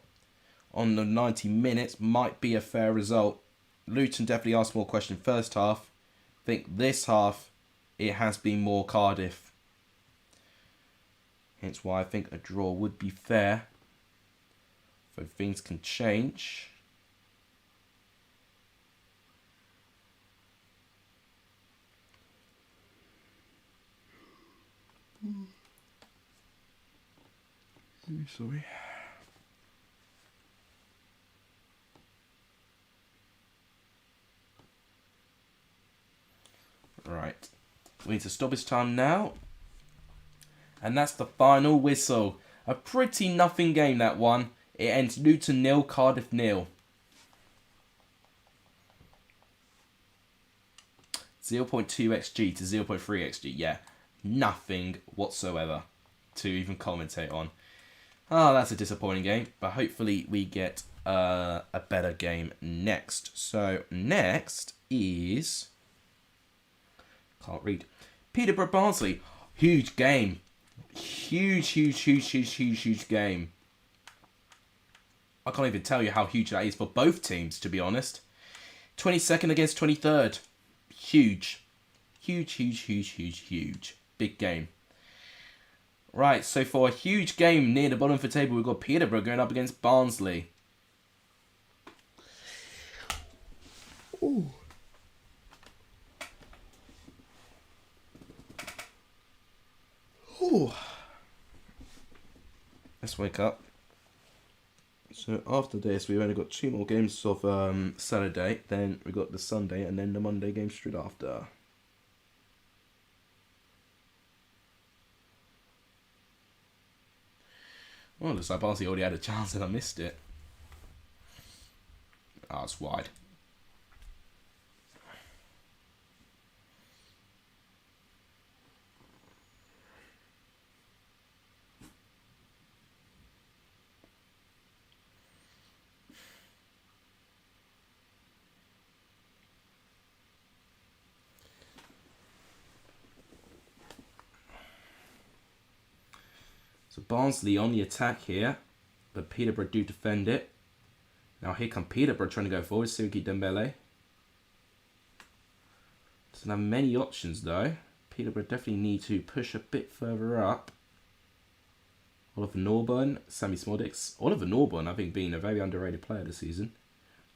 On the 90 minutes, might be a fair result. Luton definitely asked more questions first half. I think this half, it has been more Cardiff. Hence why I think a draw would be fair. So things can change. Sorry. Right. We need to stop his time now. And that's the final whistle. A pretty nothing game, that one. It ends Luton 0, Cardiff 0. 0.2 XG to 0.3 XG. Yeah, nothing whatsoever to even commentate on. Oh, that's a disappointing game. But hopefully we get a better game next. So next is... Can't read. Peterborough Barnsley. Huge game. Huge game. I can't even tell you how huge that is for both teams, to be honest. 22nd against 23rd. Huge. Huge. Big game. Right, so for a huge game near the bottom of the table, we've got Peterborough going up against Barnsley. Ooh. Ooh. Let's wake up. So after this, we've only got 2 more games of Saturday. Then we got the Sunday and then the Monday game straight after. Well, looks like Barnsley already had a chance and I missed it. Ah, it's wide. So Barnsley on the attack here, but Peterborough do defend it. Now here come Peterborough trying to go forward. Suki Dembele. Doesn't have many options though. Peterborough definitely need to push a bit further up. Oliver Norburn, Sammy Smodics. Oliver Norburn, I think, being a very underrated player this season.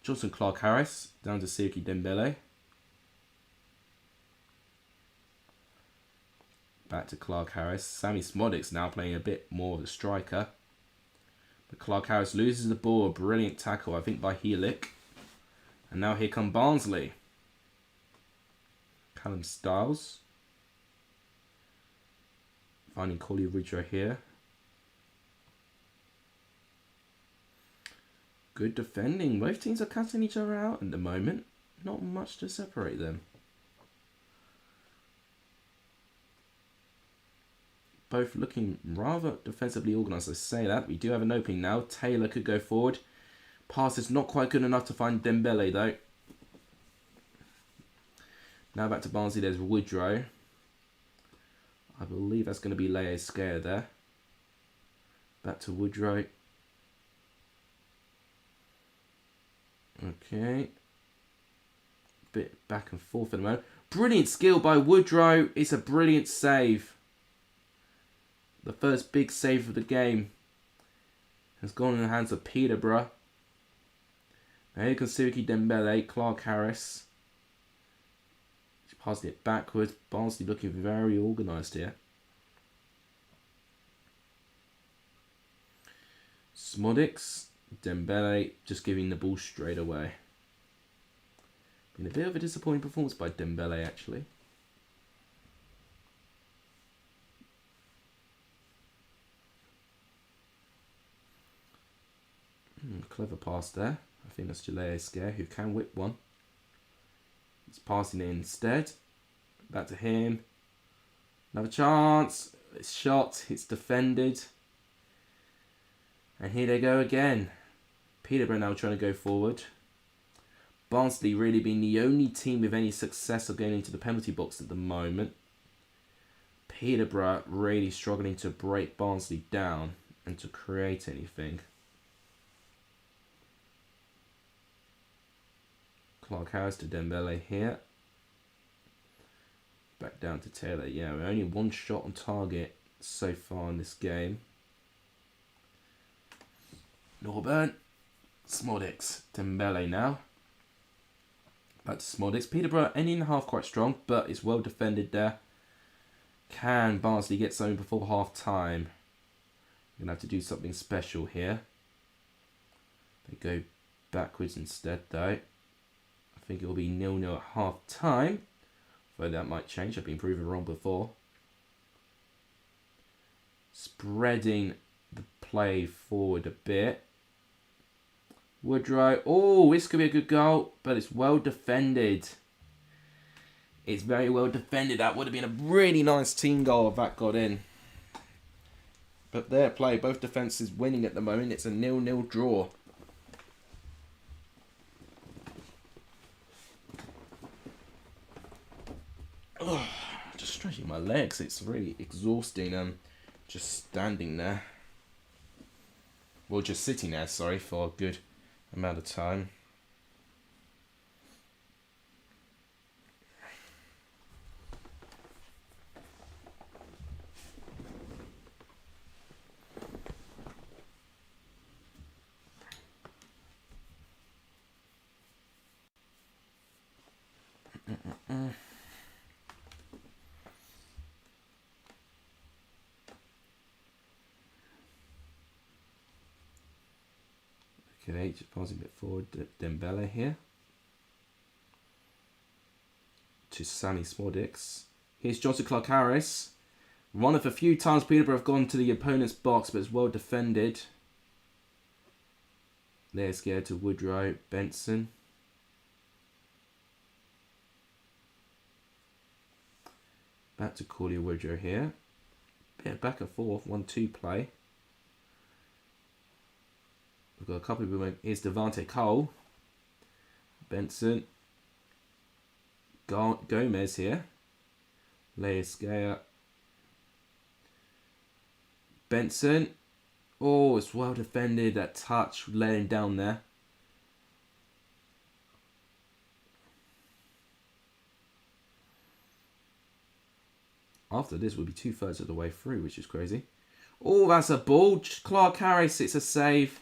Johnson Clark-Harris, down to Suki Dembele. Back to Clark-Harris. Sammy Smodics now playing a bit more of a striker. But Clark-Harris loses the ball. A brilliant tackle, I think, by Heelick. And now here come Barnsley. Callum Styles. Finding Coley Ridger here. Good defending. Both teams are cutting each other out at the moment. Not much to separate them. Both looking rather defensively organised. I say that. We do have an opening now. Taylor could go forward. Pass is not quite good enough to find Dembele though. Now back to Barnsley. There's Woodrow. I believe that's going to be Lea Scare there. Back to Woodrow. Okay. Bit back and forth at the moment. Brilliant skill by Woodrow. It's a brilliant save. The first big save of the game has gone in the hands of Peterborough. Now here comes Suki Dembele, Clark-Harris. She's passing it backwards. Barnsley looking very organised here. Smodics, Dembele just giving the ball straight away. Been a bit of a disappointing performance by Dembele actually. Clever pass there. I think that's Jalea Scare who can whip one. He's passing it instead. Back to him. Another chance. It's shot. It's defended. And here they go again. Peterborough now trying to go forward. Barnsley really being the only team with any success of going into the penalty box at the moment. Peterborough really struggling to break Barnsley down and to create anything. Clark-Harris to Dembele here. Back down to Taylor. Yeah, we're only one shot on target so far in this game. Norburn. Smodics. Dembele now. Back to Smodics. Peterborough ending the half quite strong, but it's well defended there. Can Barnsley get something before half time? We're going to have to do something special here. They go backwards instead though. I think it will be 0-0 at half time. Though that might change. I've been proven wrong before. Spreading the play forward a bit. Woodrow. Oh, this could be a good goal, but it's well defended. It's very well defended. That would have been a really nice team goal if that got in. But their play, both defences winning at the moment. It's a 0-0 draw. Ugh, just stretching my legs. It's really exhausting. Just standing there. Well, just sitting there, sorry, for a good amount of time. Okay, just passing a bit forward. Dembele here. To Sammy Smodics. Here's Johnson Clark-Harris. One of a few times Peterborough have gone to the opponent's box, but it's well defended. They're scared to Woodrow. Benson. Back to Corley Woodrow here. Bit of back and forth. 1-2 play. We've got a couple of women. Here's Devante Cole. Benson. Gomez here. Lea Scare. Benson. Oh, it's well defended. That touch let him down there. After this, we'll be 2/3 of the way through, which is crazy. Oh, that's a ball. Clark Harris, it's a save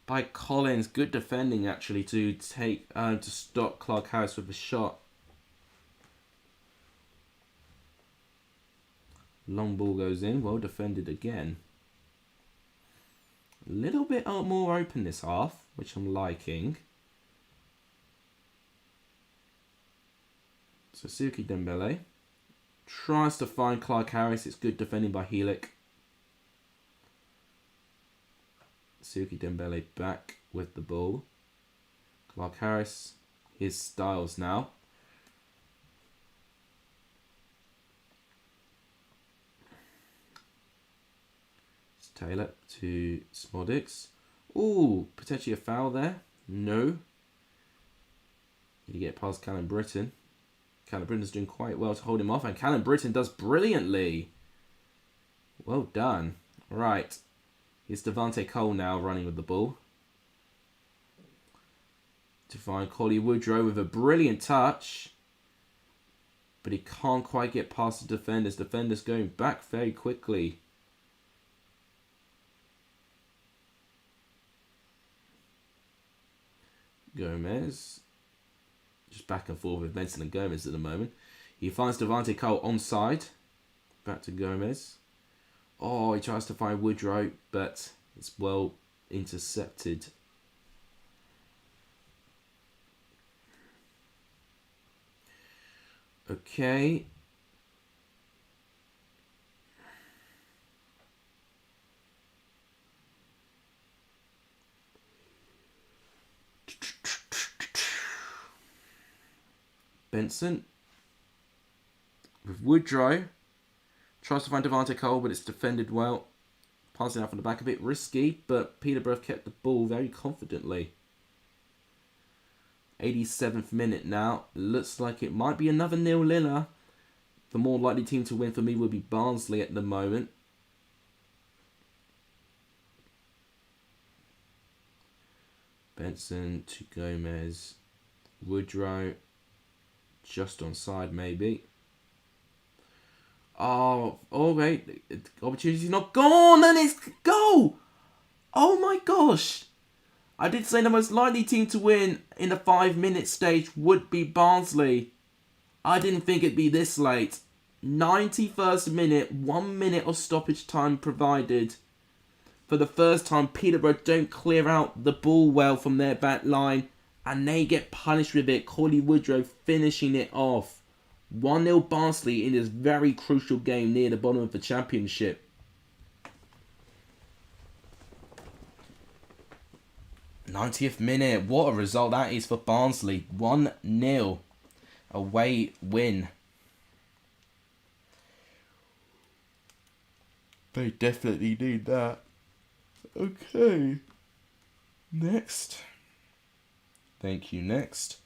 by Collins. Good defending, actually, to stop Clark Harris with a shot. Long ball goes in. Well defended again. A little bit more open this half, which I'm liking. So Suki Dembele tries to find Clark Harris. It's good defending by Helik. Suki Dembele back with the ball. Clark Harris, his styles now. It's Taylor to Smodix. Ooh, potentially a foul there. No. Did he get past Callum Britton? Callum Britton's doing quite well to hold him off, and Callum Britton does brilliantly. Well done. Right. It's Devante Cole now running with the ball. To find Collie Woodrow with a brilliant touch. But he can't quite get past the defenders. Defenders going back very quickly. Gomez. Just back and forth with Benson and Gomez at the moment. He finds Devante Cole onside. Back to Gomez. Oh, he tries to find Woodrow, but it's well intercepted. Okay. Benson with Woodrow. Tries to find Devante Cole, but it's defended well. Passing out from the back, a bit risky, but Peterborough kept the ball very confidently. 87th minute now. Looks like it might be another nil-niller. The more likely team to win for me would be Barnsley at the moment. Benson to Gomez. Woodrow. Just onside, maybe. Oh, wait. Opportunity's not gone, and it's goal! Oh my gosh! I did say the most likely team to win in the 5-minute stage would be Barnsley. I didn't think it'd be this late. 91st minute, 1 minute of stoppage time provided. For the first time, Peterborough don't clear out the ball well from their back line, and they get punished with it. Collie Woodrow finishing it off. 1-0 Barnsley in this very crucial game near the bottom of the championship. '90th minute. What a result that is for Barnsley. 1-0 away win. They definitely need that. Okay. Next. Thank you. Next.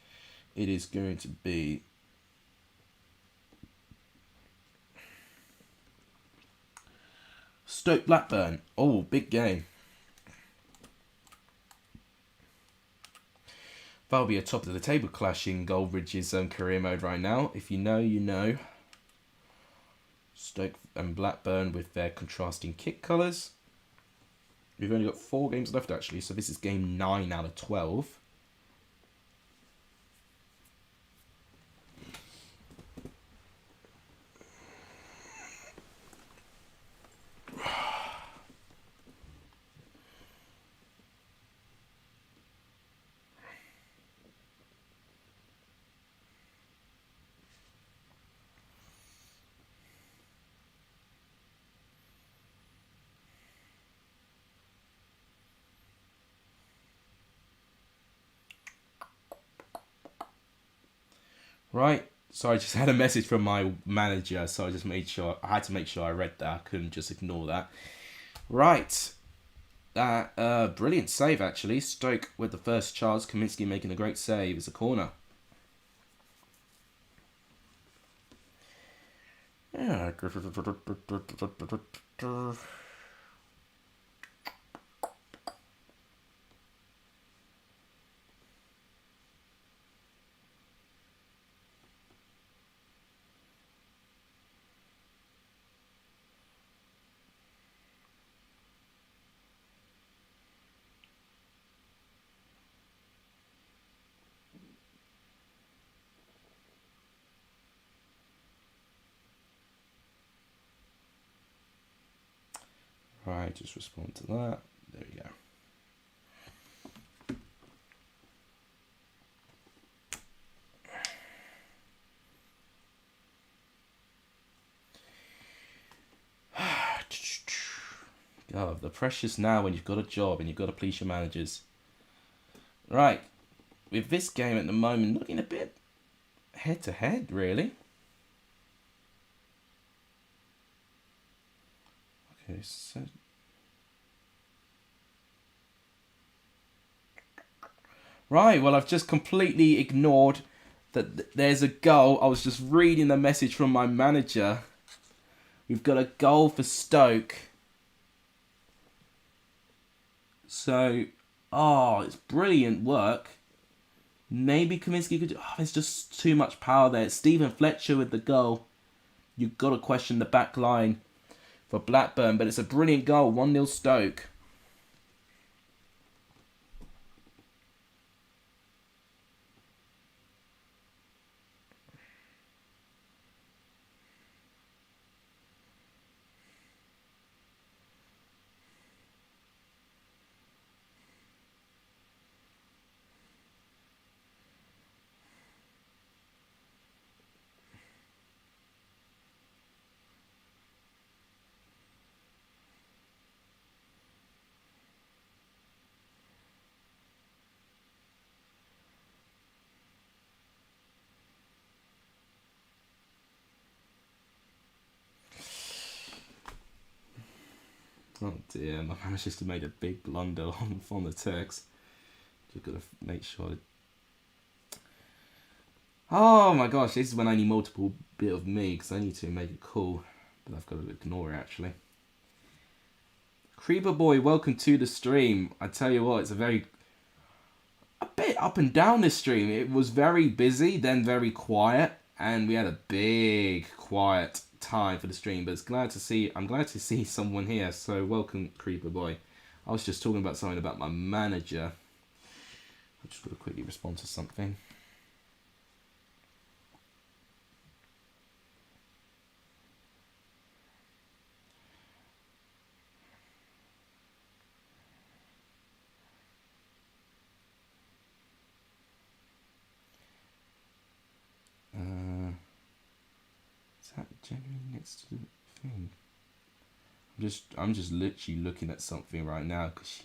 It is going to be Stoke Blackburn. Oh, big game. That'll be a top of the table clash in Goldbridge's career mode right now. If you know, you know. Stoke and Blackburn with their contrasting kit colours. We've only got 4 games left actually, so this is game 9 out of 12. Right, so I just had a message from my manager, so I just made sure, I had to make sure I read that, I couldn't just ignore that. Right, brilliant save actually, Stoke with the first chance, Kaminsky making a great save, it's a corner. Yeah. Right, just respond to that. There we go. God, the pressure's now when you've got a job and you've got to please your managers. Right, with this game at the moment looking a bit head-to-head, really. Okay, so... Right, well, I've just completely ignored that there's a goal. I was just reading the message from my manager. We've got a goal for Stoke. So, it's brilliant work. Maybe Kaminsky could... there's just too much power there. It's Stephen Fletcher with the goal. You've got to question the back line for Blackburn. But it's a brilliant goal. 1-0 Stoke. Oh dear, my manager's just made a big blunder on the text. Just got to make sure. Oh my gosh, this is when I need multiple bit of me because I need to make a call, but I've got to ignore it actually. Creeper Boy, welcome to the stream. I tell you what, it's a bit up and down this stream. It was very busy, then very quiet, and we had a big quiet time for the stream, but I'm glad to see someone here, so welcome Creeper Boy. I was just talking about something about my manager. I'm just going to quickly respond to something. Is that generally next to the thing? I'm just literally looking at something right now because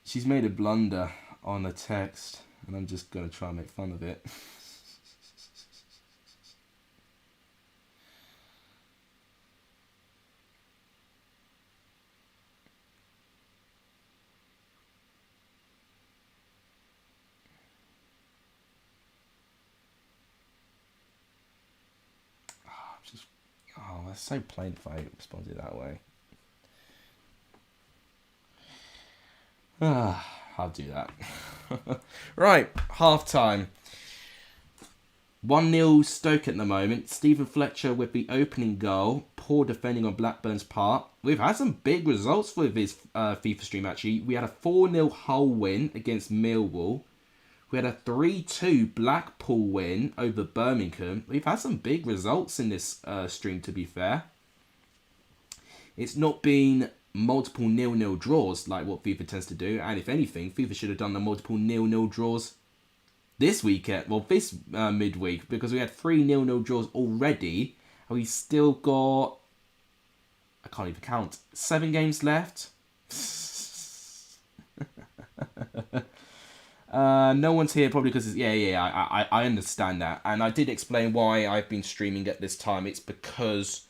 she's made a blunder on a text, and I'm just gonna try and make fun of it. That's so plain if I responded that way. I'll do that. Right, half time. 1-0 Stoke at the moment. Stephen Fletcher with the opening goal. Poor defending on Blackburn's part. We've had some big results with this FIFA stream actually. We had a 4-0 Hull win against Millwall. We had a 3-2 Blackpool win over Birmingham. We've had some big results in this stream, to be fair. It's not been multiple 0-0 draws like what FIFA tends to do. And if anything, FIFA should have done the multiple 0-0 draws this weekend. Well, this midweek, because we had 3 0-0 draws already. And we still got... I can't even count. 7 games left. No one's here probably because I understand that, and I did explain why I've been streaming at this time. It's because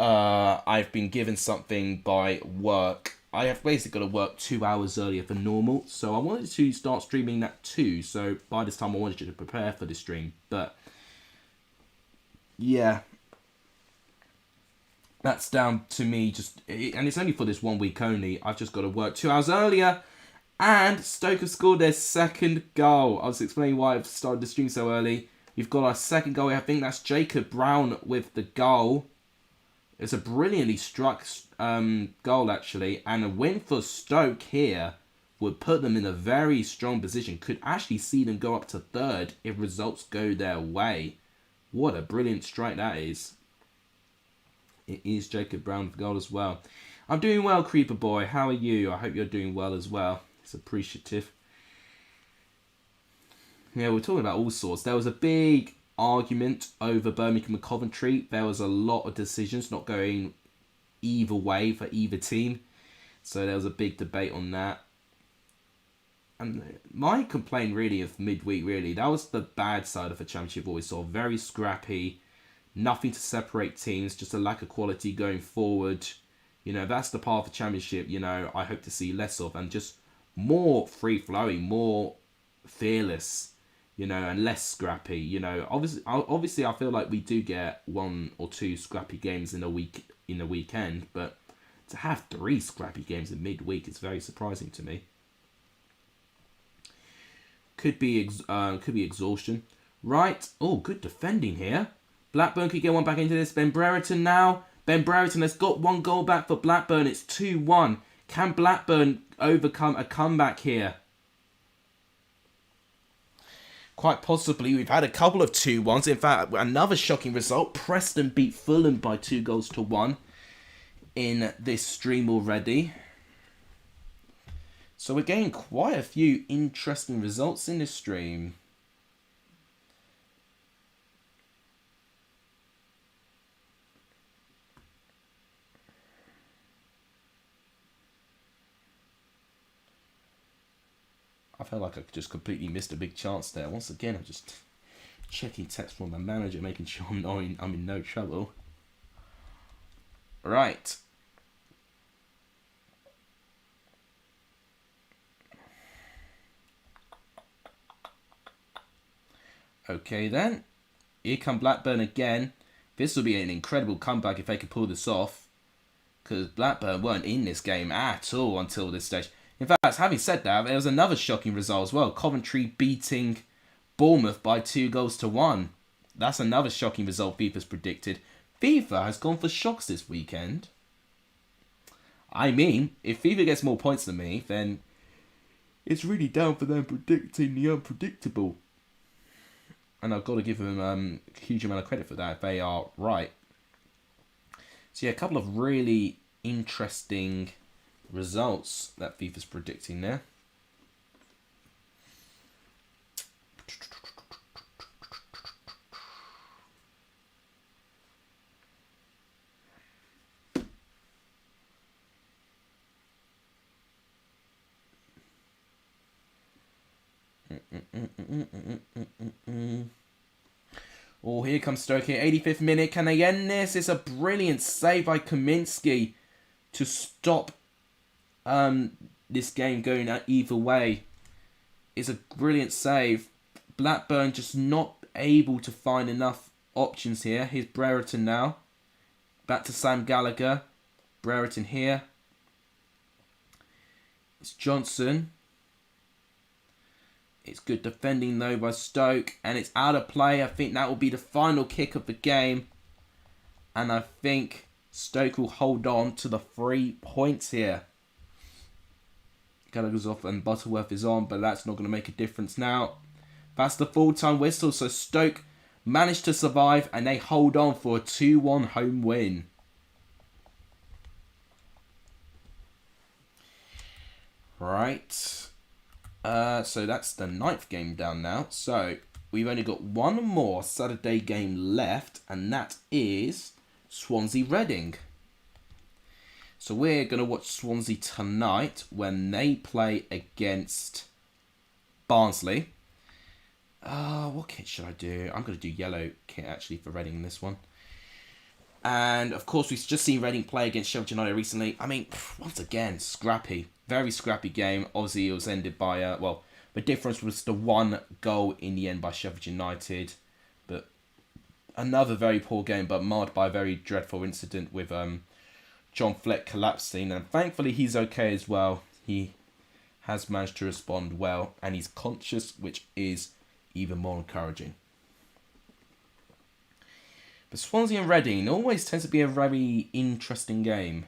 I've been given something by work. I have basically got to work 2 hours earlier than normal, so I wanted to start streaming that too. So by this time I wanted you to prepare for the stream, but yeah, that's down to me. And it's only for this 1 week only. I've just got to work 2 hours earlier. And Stoke have scored their second goal. I was explaining why I've started the stream so early. We've got our second goal. I think that's Jacob Brown with the goal. It's a brilliantly struck goal, actually. And a win for Stoke here would put them in a very strong position. Could actually see them go up to third if results go their way. What a brilliant strike that is. It is Jacob Brown for goal as well. I'm doing well, Creeper Boy. How are you? I hope you're doing well as well. It's appreciative. Yeah, we're talking about all sorts. There was a big argument over Birmingham and Coventry. There was a lot of decisions not going either way for either team. So there was a big debate on that. And my complaint really of midweek, really, that was the bad side of the Championship always saw. Very scrappy, nothing to separate teams, just a lack of quality going forward. You know, that's the part of the Championship, you know, I hope to see less of. And just more free-flowing, more fearless, you know, and less scrappy. You know, obviously I feel like we do get 1 or 2 scrappy games in a weekend, but to have 3 scrappy games in midweek is very surprising to me. Could be exhaustion. Right. Oh, good defending here. Blackburn could get one back into this. Ben Brereton now. Ben Brereton has got 1 goal back for Blackburn. It's 2-1. Can Blackburn overcome a comeback here? Quite possibly. We've had a couple of 2-1s. In fact, another shocking result. Preston beat Fulham by 2-1 in this stream already. So we're getting quite a few interesting results in this stream. I felt like I just completely missed a big chance there. Once again, I'm just checking text from my manager, making sure I'm in no trouble. Right. Okay then, here come Blackburn again. This will be an incredible comeback if they can pull this off. Because Blackburn weren't in this game at all until this stage. In fact, having said that, there was another shocking result as well. Coventry beating Bournemouth by 2-1. That's another shocking result FIFA's predicted. FIFA has gone for shocks this weekend. I mean, if FIFA gets more points than me, then it's really down for them predicting the unpredictable. And I've got to give them a huge amount of credit for that if they are right. So yeah, a couple of really interesting results that FIFA's predicting there. Oh, here comes Stoke here. 85th minute. Can they end this? It's a brilliant save by Kaminsky to stop this game going either way. It's a brilliant save. Blackburn just not able to find enough options here. Here's Brereton now. Back to Sam Gallagher. Brereton here. It's Johnson. It's good defending though by Stoke. And it's out of play. I think that will be the final kick of the game. And I think Stoke will hold on to the 3 points here. Gallagher's off and Butterworth is on. But that's not going to make a difference now. That's the full-time whistle. So Stoke managed to survive. And they hold on for a 2-1 home win. Right. So that's the 9th game down now. So we've only got one more Saturday game left, and that is Swansea Reading. So we're going to watch Swansea tonight when they play against Barnsley. What kit should I do? I'm going to do yellow kit actually for Reading in this one. And of course we've just seen Reading play against Sheffield United recently. I mean, once again, scrappy. Very scrappy game. Obviously, it was ended by, the difference was the 1 goal in the end by Sheffield United. But another very poor game, but marred by a very dreadful incident with John Fleck collapsing. And thankfully, he's okay as well. He has managed to respond well, and he's conscious, which is even more encouraging. But Swansea and Reading always tends to be a very interesting game.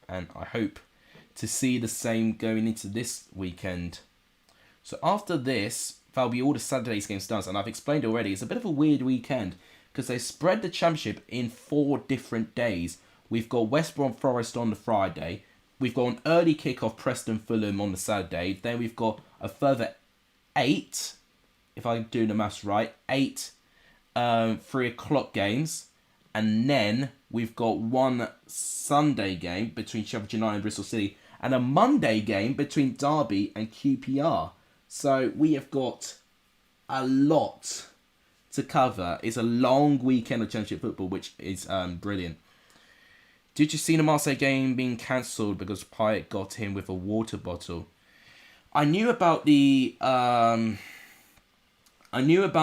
And I hope to see the same going into this weekend. So after this, that'll be all the Saturday's games done. And I've explained already, it's a bit of a weird weekend because they spread the championship in 4 different days. We've got West Brom Forest on the Friday. We've got an early kick-off Preston Fulham on the Saturday. Then we've got a further 8, if I'm doing the maths right, 8 3 o'clock games. And then we've got one Sunday game between Sheffield United and Bristol City, and a Monday game between Derby and QPR. So we have got a lot to cover. It's a long weekend of Championship football, which is brilliant. Did you see the Marseille game being cancelled because Payet got him with a water bottle? I knew about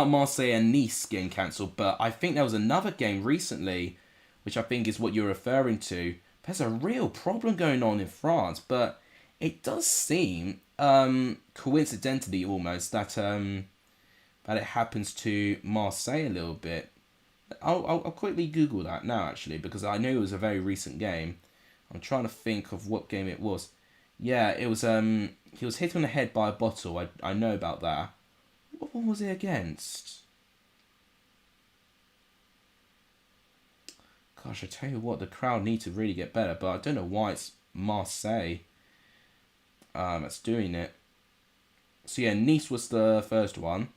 Marseille and Nice getting cancelled, but I think there was another game recently, which I think is what you're referring to. There's a real problem going on in France, but it does seem, coincidentally almost, that it happens to Marseille a little bit. I'll quickly Google that now, actually, because I knew it was a very recent game. I'm trying to think of what game it was. Yeah, it was, he was hit on the head by a bottle. I know about that. What one was it against? Gosh, I tell you what, the crowd need to really get better, but I don't know why it's Marseille that's doing it. So yeah, Nice was the first one.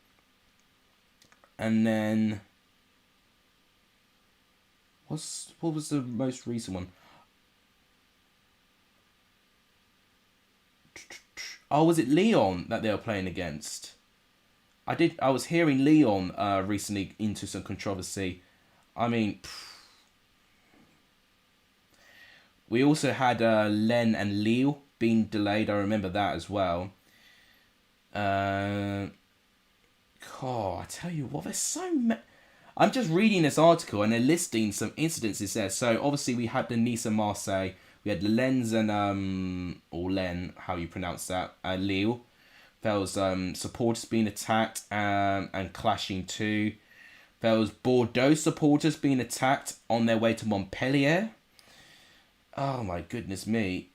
And then what was the most recent one? Oh, was it Lyon that they were playing against? I was hearing Lyon recently into some controversy. I mean, we also had Lens and Lille being delayed. I remember that as well. I tell you what, there's so many. I'm just reading this article and they're listing some incidences there. So obviously we had the Nice and Marseille. We had Lens and or Lens, how you pronounce that, Lille. There was supporters being attacked and clashing too. There was Bordeaux supporters being attacked on their way to Montpellier. Oh my goodness me.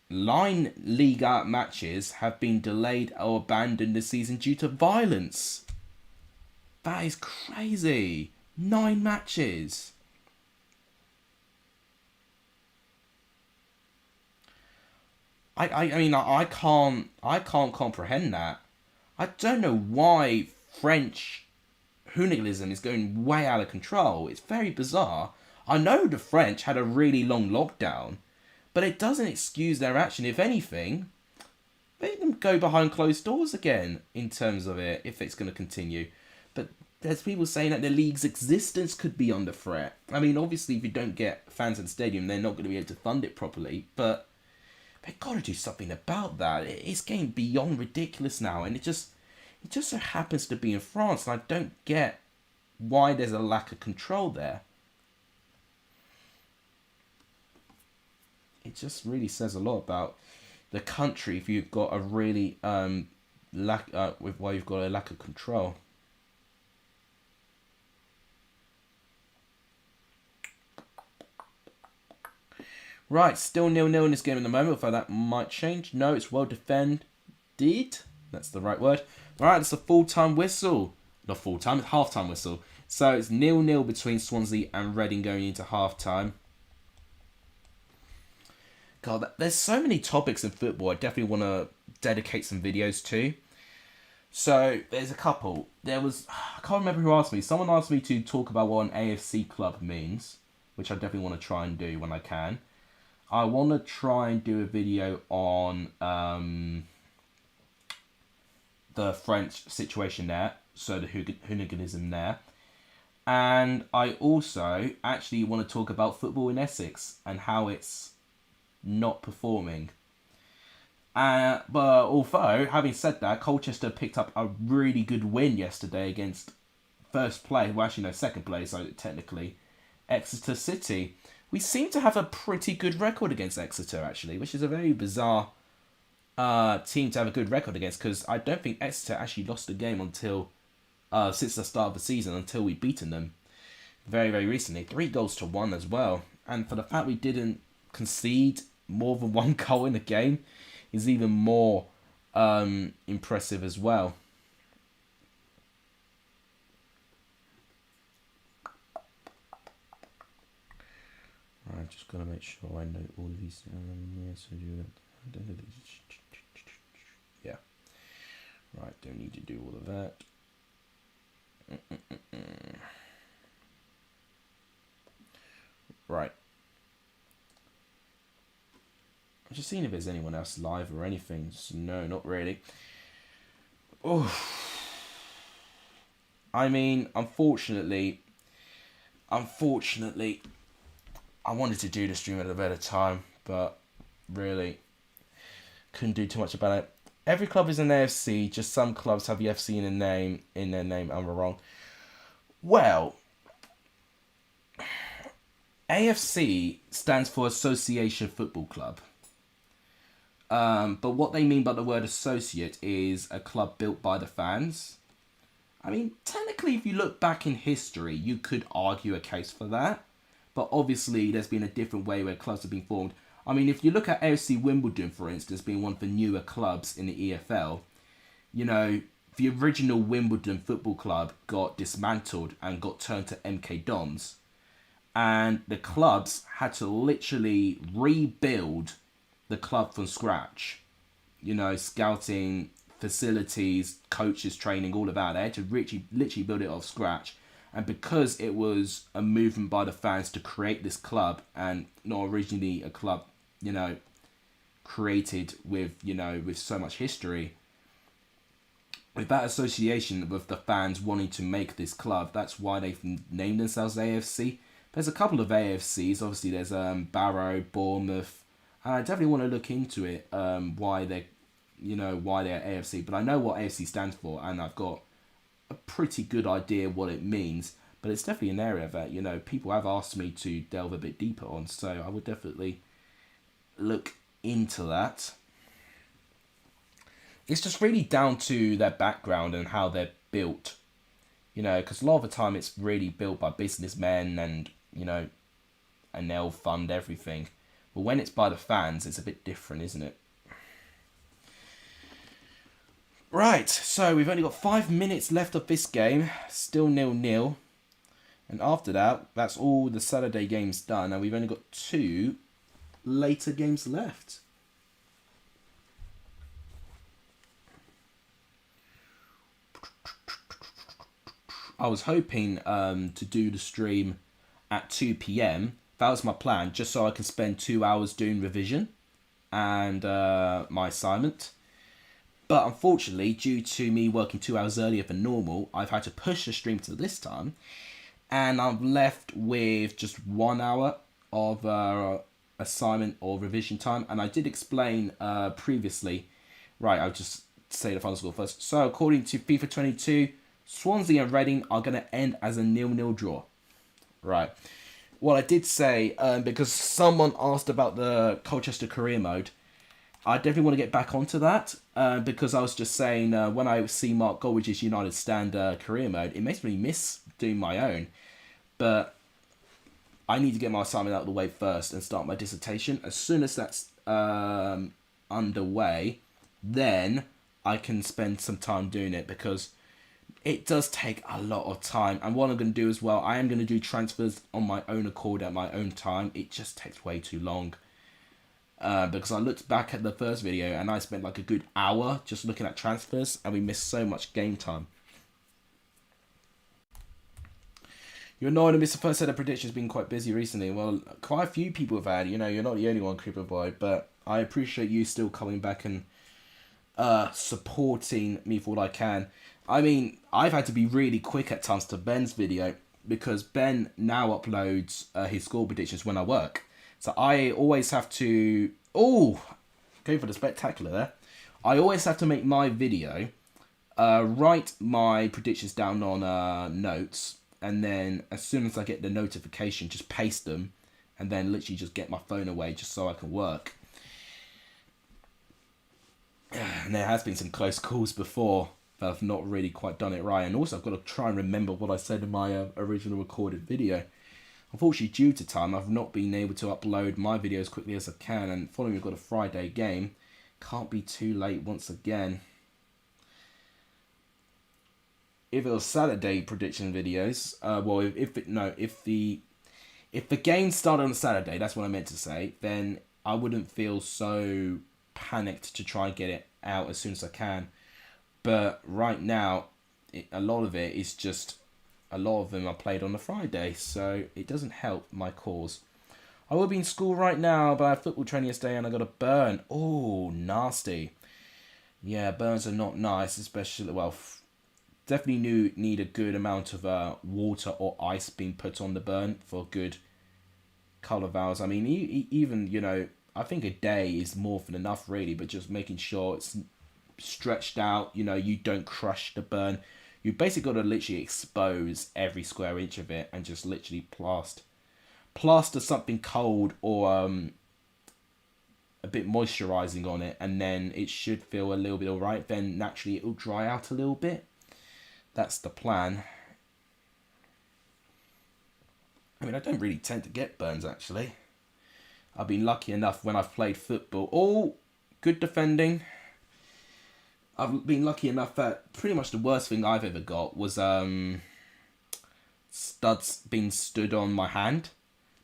Line Liga matches have been delayed or abandoned this season due to violence. That is crazy. 9 matches. I mean, I can't comprehend that. I don't know why French hooliganism is going way out of control. It's very bizarre. I know the French had a really long lockdown, but it doesn't excuse their action. If anything, let them go behind closed doors again in terms of it, if it's going to continue. But there's people saying that the league's existence could be under threat. I mean, obviously, if you don't get fans in the stadium, they're not going to be able to fund it properly, but they've got to do something about that. It's getting beyond ridiculous now, and it just so happens to be in France, and I don't get why there's a lack of control there. It just really says a lot about the country if you've got a really lack of control. Right, still 0-0 in this game at the moment, although that might change. No, it's well defended. That's the right word. Right, it's a full-time whistle. Not full-time, it's half-time whistle. So it's 0-0 between Swansea and Reading going into half-time. God, there's so many topics in football I definitely want to dedicate some videos to. So, there's a couple. I can't remember who asked me. Someone asked me to talk about what an AFC club means, which I definitely want to try and do when I can. I want to try and do a video on the French situation there, so the hooliganism there. And I also actually want to talk about football in Essex and how it's not performing. But although, having said that, Colchester picked up a really good win yesterday against second place, so technically, Exeter City. We seem to have a pretty good record against Exeter, actually, which is a very bizarre team to have a good record against, because I don't think Exeter actually lost a game until since the start of the season, until we beaten them very, very recently. 3-1 as well. And for the fact we didn't concede more than one goal in the game is even more impressive as well. Gotta make sure I know all of these. Yeah. Right, don't need to do all of that. Right. I'm just seeing if there's anyone else live or anything. Just, no, not really. Oh. I mean, unfortunately, I wanted to do the stream at a better time, but really couldn't do too much about it. Every club is an AFC, just some clubs have the FC in their name, am I wrong? Well, AFC stands for Association Football Club. But what they mean by the word associate is a club built by the fans. I mean, technically, if you look back in history, you could argue a case for that. But obviously, there's been a different way where clubs have been formed. I mean, if you look at AFC Wimbledon, for instance, being one of the newer clubs in the EFL, you know, the original Wimbledon Football Club got dismantled and got turned to MK Dons. And the clubs had to literally rebuild the club from scratch. You know, scouting, facilities, coaches, training, all of that. They had to literally build it off scratch. And because it was a movement by the fans to create this club and not originally a club, you know, created with, you know, with so much history, with that association with the fans wanting to make this club, that's why they've named themselves AFC. There's a couple of AFCs. Obviously, there's Barrow, Bournemouth, and I definitely want to look into it. Why they're AFC. But I know what AFC stands for, and I've got a pretty good idea what it means. But it's definitely an area that, you know, people have asked me to delve a bit deeper on. So I would definitely look into that. It's just really down to their background and how they're built. You know, because a lot of the time it's really built by businessmen and, you know, and they'll fund everything. But when it's by the fans, it's a bit different, isn't it? Right, so we've only got 5 minutes left of this game. Still 0-0. And after that, that's all the Saturday games done. And we've only got 2 later games left. I was hoping to do the stream at 2 p.m. That was my plan, just so I can spend 2 hours doing revision and my assignment. But unfortunately, due to me working 2 hours earlier than normal, I've had to push the stream to this time. And I'm left with just 1 hour of assignment or revision time. And I did explain previously. Right, I'll just say the final score first. So according to FIFA 22, Swansea and Reading are going to end as a 0-0 draw. Right. Well, I did say, because someone asked about the Colchester career mode, I definitely want to get back onto that, because I was just saying, when I see Mark Goldridge's United Stand career mode, it makes me miss doing my own. But I need to get my assignment out of the way first and start my dissertation. As soon as that's underway, then I can spend some time doing it, because it does take a lot of time. And what I'm going to do as well, I am going to do transfers on my own accord at my own time. It just takes way too long. Because I looked back at the first video and I spent like a good hour just looking at transfers and we missed so much game time. You're annoyed to miss the first set of predictions, been quite busy recently. Well, quite a few people have had, you know, you're not the only one, Creeper Boy, but I appreciate you still coming back and supporting me for what I can. I mean, I've had to be really quick at times to Ben's video because Ben now uploads his score predictions when I work. So I always have to... Oh! Going for the spectacular there. I always have to make my video, write my predictions down on notes, and then as soon as I get the notification, just paste them, and then literally just get my phone away just so I can work. And there has been some close calls before that I've not really quite done it right. And also I've got to try and remember what I said in my original recorded video. Unfortunately, due to time, I've not been able to upload my video as quickly as I can. And following we've got a Friday game, can't be too late once again. If it was Saturday prediction videos, well, if If the game started on a Saturday, that's what I meant to say, then I wouldn't feel so panicked to try and get it out as soon as I can. But right now, a lot of it is just, a lot of them are played on a Friday, so it doesn't help my cause. I will be in school right now, but I have football training yesterday and I got a burn. Oh, nasty. Yeah, burns are not nice, especially, well, definitely need a good amount of water or ice being put on the burn for good colour vowels. I mean, even, you know, I think a day is more than enough, really, but just making sure it's stretched out, you know, you don't crush the burn. You basically got to literally expose every square inch of it and just literally plaster something cold or a bit moisturising on it, and then it should feel a little bit alright. Then naturally it will dry out a little bit. That's the plan. I mean, I don't really tend to get burns, actually. I've been lucky enough when I've played football. Oh, good defending. I've been lucky enough that pretty much the worst thing I've ever got was studs being stood on my hand.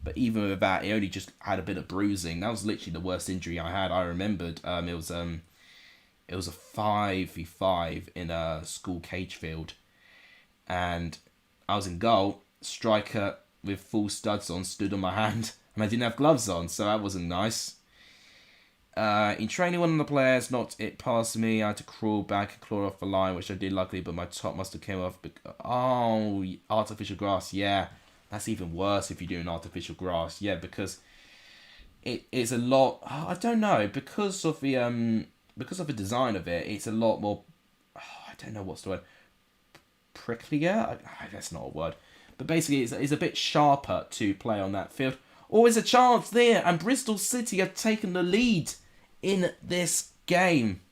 But even with that, it only just had a bit of bruising. That was literally the worst injury I had. I remembered it was a 5v5 in a school cage field. And I was in goal, striker with full studs on stood on my hand. And I didn't have gloves on, so that wasn't nice. In training, one of the players knocked it past me. I had to crawl back and claw off the line, which I did luckily, but my top must have came off. Oh, artificial grass, yeah. That's even worse if you're doing artificial grass. Yeah, because it is a lot... I don't know. Because of the design of it, it's a lot more... I don't know what's the word. Pricklier? That's not a word. But basically, it's a bit sharper to play on that field. Always a chance there. And Bristol City have taken the lead in this game.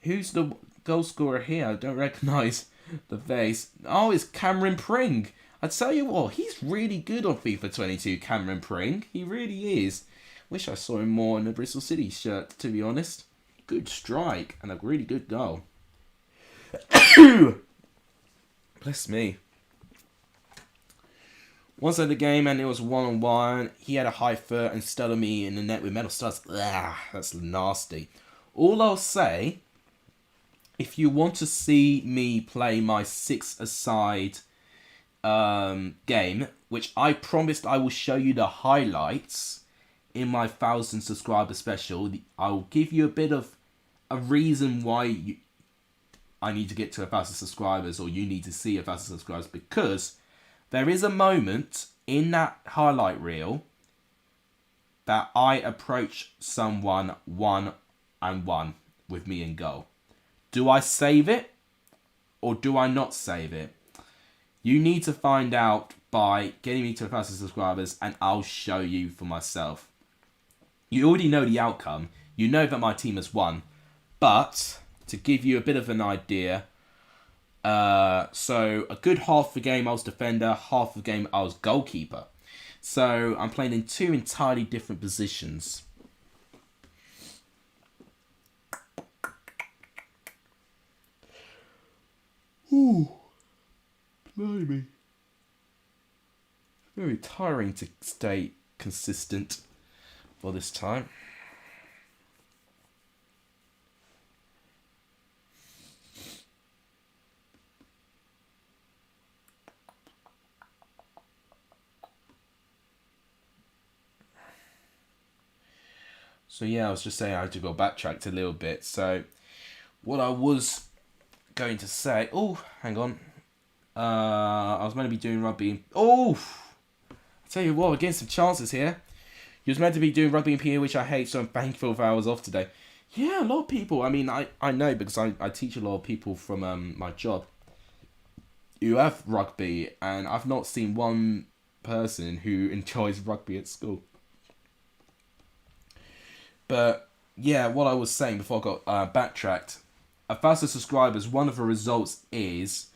Who's the goal scorer here? I don't recognise the face. Oh, it's Cameron Pring. I tell you what, he's really good on FIFA 22, Cameron Pring. He really is. Wish I saw him more in the Bristol City shirt, to be honest. Good strike and a really good goal. Bless me. Once at the game and it was 1-on-1. He had a high foot and studded me in the net with metal studs. That's nasty. All I'll say, if you want to see me play my 6-a-side game, which I promised I will show you the highlights in my 1,000 subscriber special. I'll give you a bit of a reason why I need to get to 1,000 subscribers, or you need to see 1,000 subscribers, because there is a moment in that highlight reel that I approach someone 1-on-1 with me in goal. Do I save it or do I not save it? You need to find out by getting me to 1,000 subscribers, and I'll show you for myself. You already know the outcome. You know that my team has won. But to give you a bit of an idea, so a good half the game I was defender, half the game I was goalkeeper. So I'm playing in two entirely different positions. Ooh. Blimey. Very tiring to stay consistent for this time. So yeah, I was just saying I had to go backtracked a little bit. So what I was going to say... Oh, hang on. I was meant to be doing rugby. Oh! I tell you what, we're getting some chances here. You was meant to be doing rugby and PE, which I hate, so I'm thankful if I was off today. Yeah, a lot of people. I mean, I know because I teach a lot of people from my job who have rugby, and I've not seen one person who enjoys rugby at school. But yeah, what I was saying before I got backtracked, 1,000 subscribers, one of the results is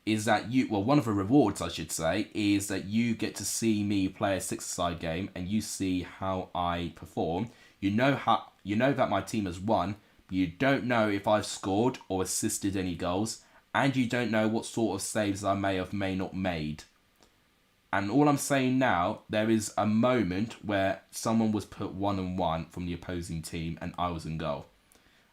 that one of the rewards, I should say, is that you get to see me play a 6-a-side game and you see how I perform. You know that my team has won, but you don't know if I've scored or assisted any goals, and you don't know what sort of saves I may not made. And all I'm saying now, there is a moment where someone was put 1-1 from the opposing team and I was in goal.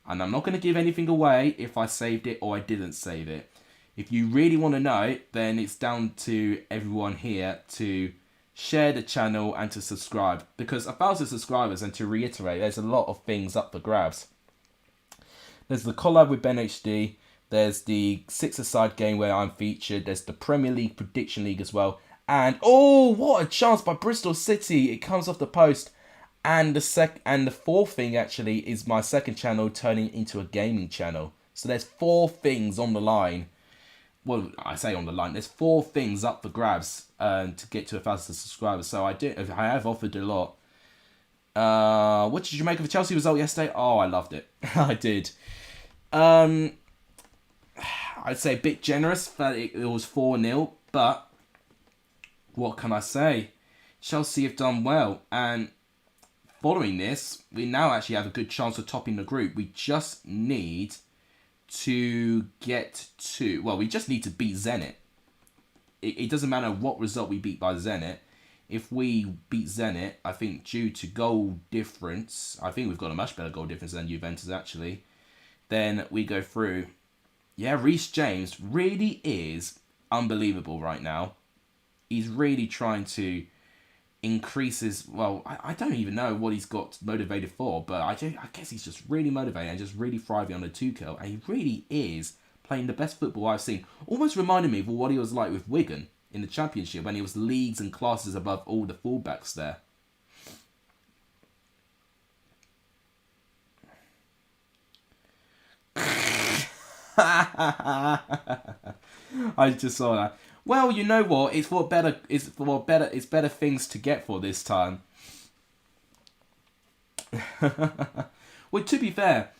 And I'm not going to give anything away if I saved it or I didn't save it. If you really want to know, then it's down to everyone here to share the channel and to subscribe. Because 1,000 subscribers, and to reiterate, there's a lot of things up for grabs. There's the collab with BENHD. There's the six-a-side game where I'm featured. There's the Premier League Prediction League as well. And, oh, what a chance by Bristol City. It comes off the post. And the fourth thing, actually, is my second channel turning into a gaming channel. So there's 4 things on the line. Well, I say on the line. There's 4 things up for grabs to get to 1,000 subscribers. So I have offered a lot. What did you make of the Chelsea result yesterday? Oh, I loved it. I did. I'd say a bit generous that it was 4-0. But what can I say? Chelsea have done well. And following this, we now actually have a good chance of topping the group. We just need to get to... Well, we just need to beat Zenit. It doesn't matter what result we beat by Zenit. If we beat Zenit, I think due to goal difference... I think we've got a much better goal difference than Juventus, actually. Then we go through. Yeah, Reece James really is unbelievable right now. He's really trying to increase his... Well, I don't even know what he's got motivated for, but I guess he's just really motivated and just really thriving on the Tuchel. And he really is playing the best football I've seen. Almost reminded me of what he was like with Wigan in the Championship when he was leagues and classes above all the fullbacks there. I just saw that. Well, you know what? It's better things to get for this time. Well, to be fair,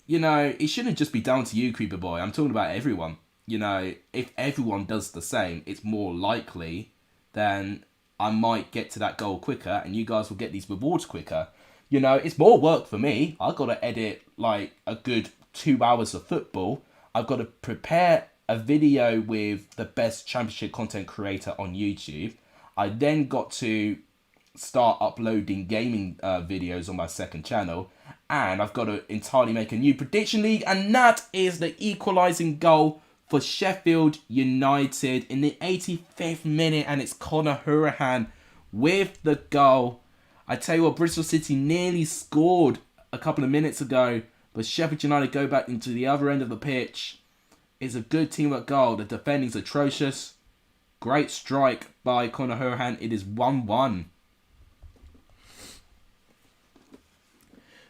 you know, it shouldn't just be down to you, Creeper Boy. I'm talking about everyone. You know, if everyone does the same, it's more likely then I might get to that goal quicker and you guys will get these rewards quicker. You know, it's more work for me. I've got to edit like a good 2 hours of football. I've got to prepare a video with the best Championship content creator on YouTube. I then got to start uploading gaming videos on my second channel. And I've got to entirely make a new prediction league. And that is the equalising goal for Sheffield United in the 85th minute. And it's Conor Hourihane with the goal. I tell you what, Bristol City nearly scored a couple of minutes ago. But Sheffield United go back into the other end of the pitch. It's a good teamwork goal. The defending's atrocious. Great strike by Conor Hourihane. It is 1-1.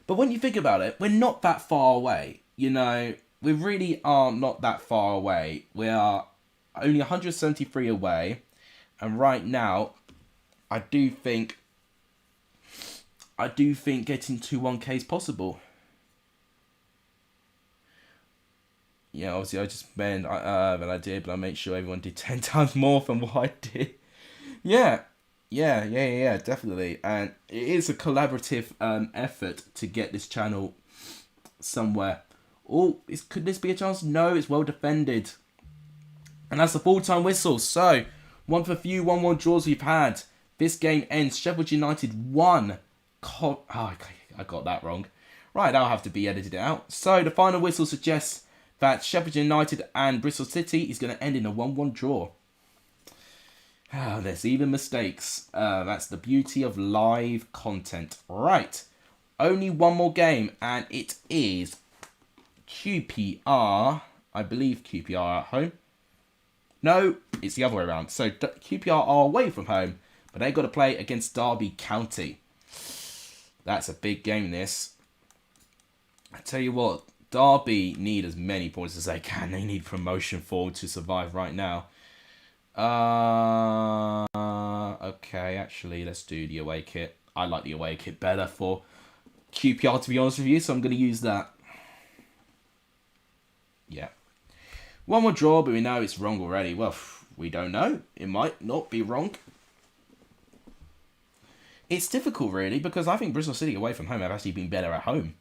But when you think about it, we're not that far away. You know, we really are not that far away. We are only 173 away. And right now, I do think getting to 1K is possible. Yeah, obviously I just spent than I did, but I made sure everyone did 10 times more than what I did. Yeah, definitely. And it is a collaborative effort to get this channel somewhere. Oh, could this be a chance? No, it's well defended. And that's the full-time whistle. So, one for few 1-1 draws we've had. This game ends. Sheffield United 1. I got that wrong. Right, that'll have to be edited out. So, the final whistle suggests that Sheffield United and Bristol City is going to end in a 1-1 draw. There's even mistakes. That's the beauty of live content. Right. Only one more game, and it is QPR. I believe QPR are at home. No, it's the other way around. So QPR are away from home, but they've got to play against Derby County. That's a big game, this. I tell you what, Derby need as many points as they can. They need promotion form to survive right now. Okay, actually, let's do the away kit. I like the away kit better for QPR, to be honest with you, so I'm going to use that. Yeah. One more draw, but we know it's wrong already. Well, we don't know. It might not be wrong. It's difficult, really, because I think Bristol City away from home have actually been better at home.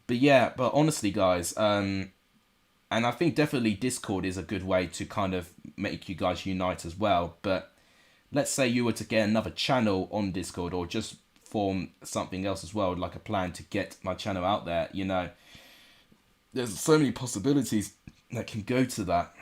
But yeah, but honestly, guys, and I think definitely Discord is a good way to kind of make you guys unite as well. But let's say you were to get another channel on Discord, or just form something else as well, like a plan to get my channel out there, you know. There's so many possibilities that can go to that.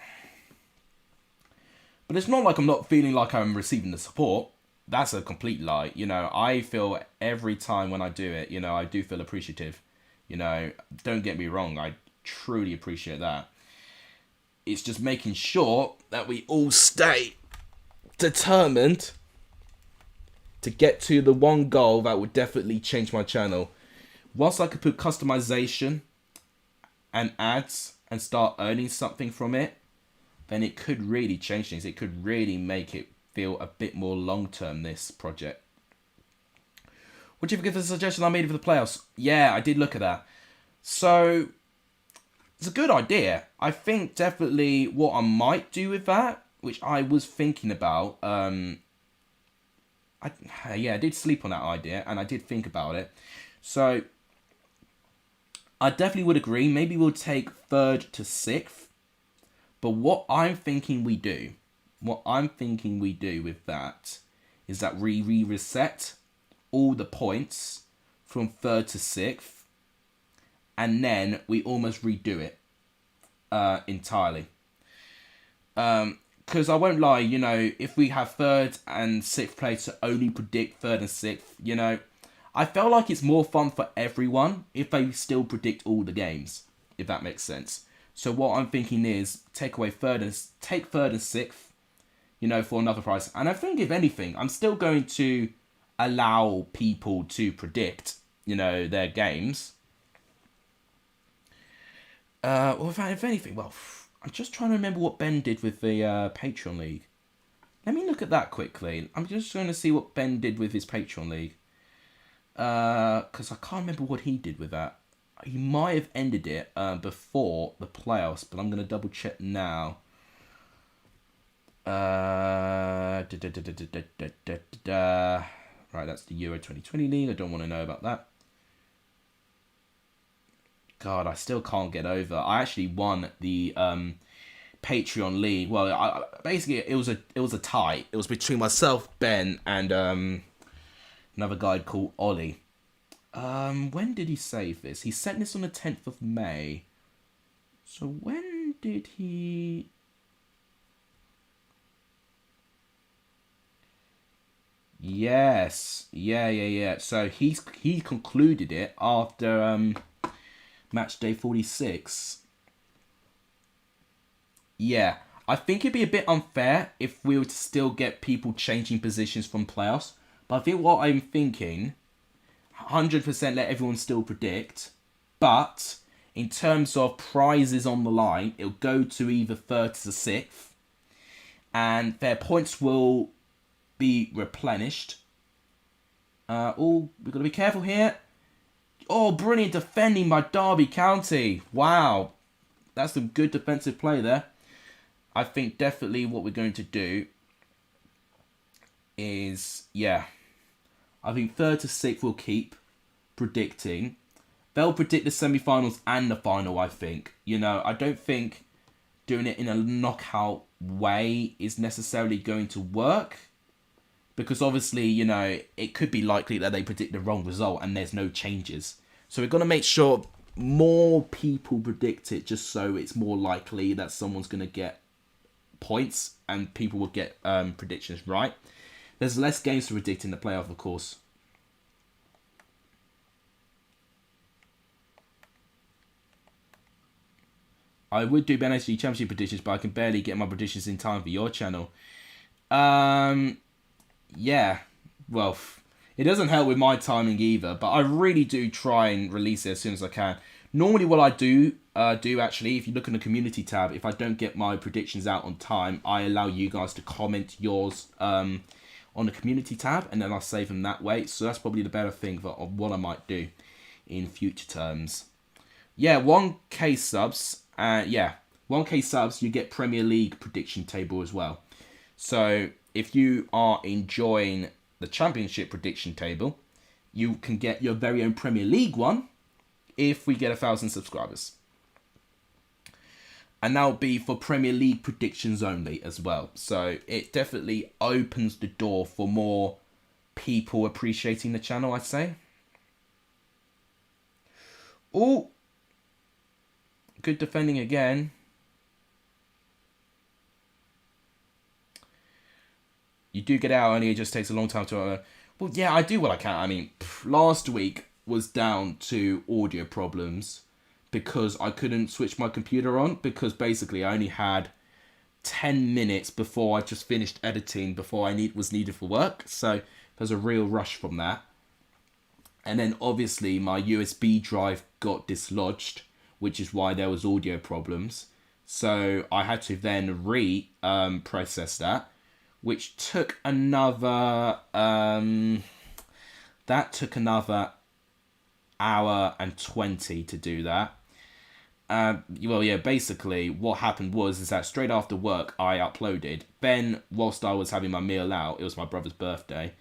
But it's not like I'm not feeling like I'm receiving the support. That's a complete lie. You know, I feel every time when I do it, you know, I do feel appreciative. You know, don't get me wrong, I truly appreciate that. It's just making sure that we all stay determined to get to the one goal that would definitely change my channel. Once I could put customization and ads and start earning something from it, then it could really change things. It could really make it feel a bit more long-term, this project. What do you think of the suggestion I made for the playoffs? Yeah, I did look at that. So, it's a good idea. I think definitely what I might do with that, which I was thinking about, I did sleep on that idea, and I did think about it. So, I definitely would agree. Maybe we'll take 3rd to 6th. But what I'm thinking we do with that is that we reset all the points from 3rd to 6th, and then we almost redo it entirely. Because I won't lie, you know, if we have 3rd and 6th place to only predict 3rd and 6th, you know, I feel like it's more fun for everyone if they still predict all the games, if that makes sense. So what I'm thinking is take 3rd and 6th, you know, for another price. And I think if anything, I'm still going to allow people to predict, you know, their games. Or if anything, well, I'm just trying to remember what Ben did with the Patreon League. Let me look at that quickly. I'm just going to see what Ben did with his Patreon League. Because I can't remember what he did with that. He might have ended it before the playoffs, but I'm going to double check now. Right, that's the Euro 2020 League. I don't want to know about that. God, I still can't get over. I actually won the Patreon League. Well, basically it was a tie. It was between myself, Ben, and another guy called Ollie. When did he save this? He sent this on the 10th of May. So when did he... Yes. Yeah. So he concluded it after match day 46. Yeah. I think it'd be a bit unfair if we were to still get people changing positions from playoffs. But I think what I'm thinking... 100% let everyone still predict, but in terms of prizes on the line, it'll go to either 3rd to 6th, and their points will be replenished. We've got to be careful here. Oh, brilliant defending by Derby County. Wow, that's some good defensive play there. I think definitely what we're going to do is, I think 3rd to 6th will keep predicting. They'll predict the semi-finals and the final, I think. You know, I don't think doing it in a knockout way is necessarily going to work. Because obviously, you know, it could be likely that they predict the wrong result and there's no changes. So we've got to make sure more people predict it, just so it's more likely that someone's going to get points and people will get predictions right. There's less games to predict in the playoff, of course. I would do BENHD Championship predictions, but I can barely get my predictions in time for your channel. Yeah. Well, it doesn't help with my timing either, but I really do try and release it as soon as I can. Normally what I do actually, if you look in the community tab, if I don't get my predictions out on time, I allow you guys to comment yours on the community tab, and then I'll save them that way. So that's probably the better thing of what I might do in future terms. Yeah, 1k subs, 1k subs, you get Premier League prediction table as well. So if you are enjoying the Championship prediction table, you can get your very own Premier League one if we get 1,000 subscribers. And that'll be for Premier League predictions only as well. So it definitely opens the door for more people appreciating the channel, I'd say. Oh, good defending again. You do get out, only it just takes a long time to... well, yeah, I do what I can. I mean, last week was down to audio problems because I couldn't switch my computer on, because basically I only had 10 minutes before I just finished editing before I was needed for work. So there's a real rush from that. And then obviously my USB drive got dislodged, which is why there was audio problems. So I had to then process that, which took another hour and 20 to do that. Well, yeah, basically what happened is that straight after work I uploaded. Ben, whilst I was having my meal out, it was my brother's birthday,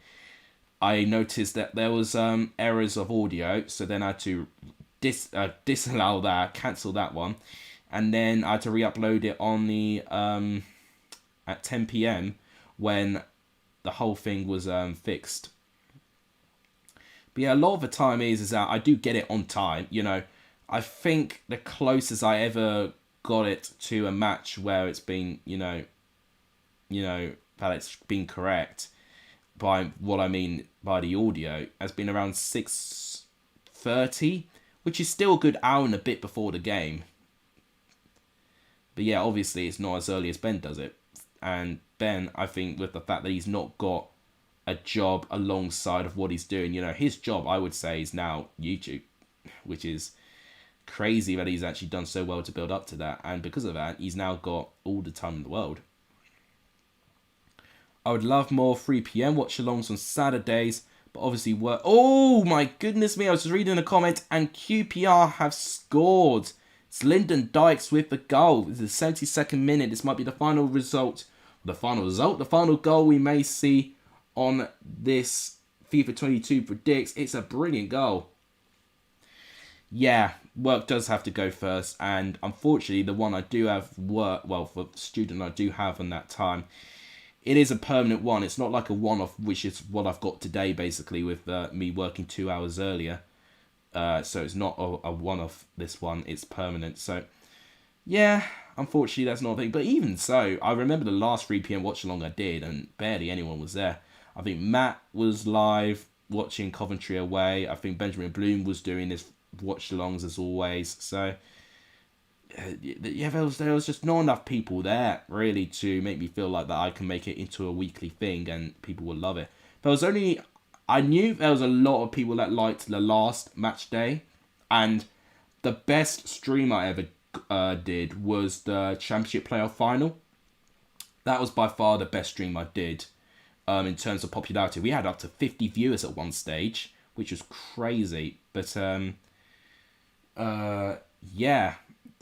I noticed that there was errors of audio, so then I had to disallow that, cancel that one, and then I had to re-upload it on the at 10 p.m. when the whole thing was fixed. But yeah, a lot of the time is that I do get it on time. You know, I think the closest I ever got it to a match where it's been, you know, that it's been correct by what I mean by the audio has been around 6:30, which is still a good hour and a bit before the game. But yeah, obviously it's not as early as Ben does it. And Ben, I think with the fact that he's not got a job alongside of what he's doing, you know, his job, I would say, is now YouTube, which is crazy that he's actually done so well to build up to that. And because of that, he's now got all the time in the world. I would love more 3 p.m. watch-alongs on Saturdays, but obviously work... Oh, my goodness me, I was just reading a comment, and QPR have scored. It's Lyndon Dykes with the goal. It's the 72nd minute. This might be the final result. The final goal we may see on this FIFA 22 predicts. It's a brilliant goal. Yeah, work does have to go first, and unfortunately the one I do have work, well, for the student I do have on that time, it is a permanent one. It's not like a one-off, which is what I've got today, basically, with me working 2 hours earlier. So it's not a one-off, this one. It's permanent. So, yeah, unfortunately, that's not a thing. But even so, I remember the last 3 p.m. watch-along I did, and barely anyone was there. I think Matt was live watching Coventry away. I think Benjamin Bloom was doing his watch-alongs as always. So... yeah, there was just not enough people there really to make me feel like that I can make it into a weekly thing and people will love it. I knew there was a lot of people that liked the last match day, and the best stream I ever did was the Championship Playoff Final. That was by far the best stream I did in terms of popularity. We had up to 50 viewers at one stage, which was crazy. But yeah.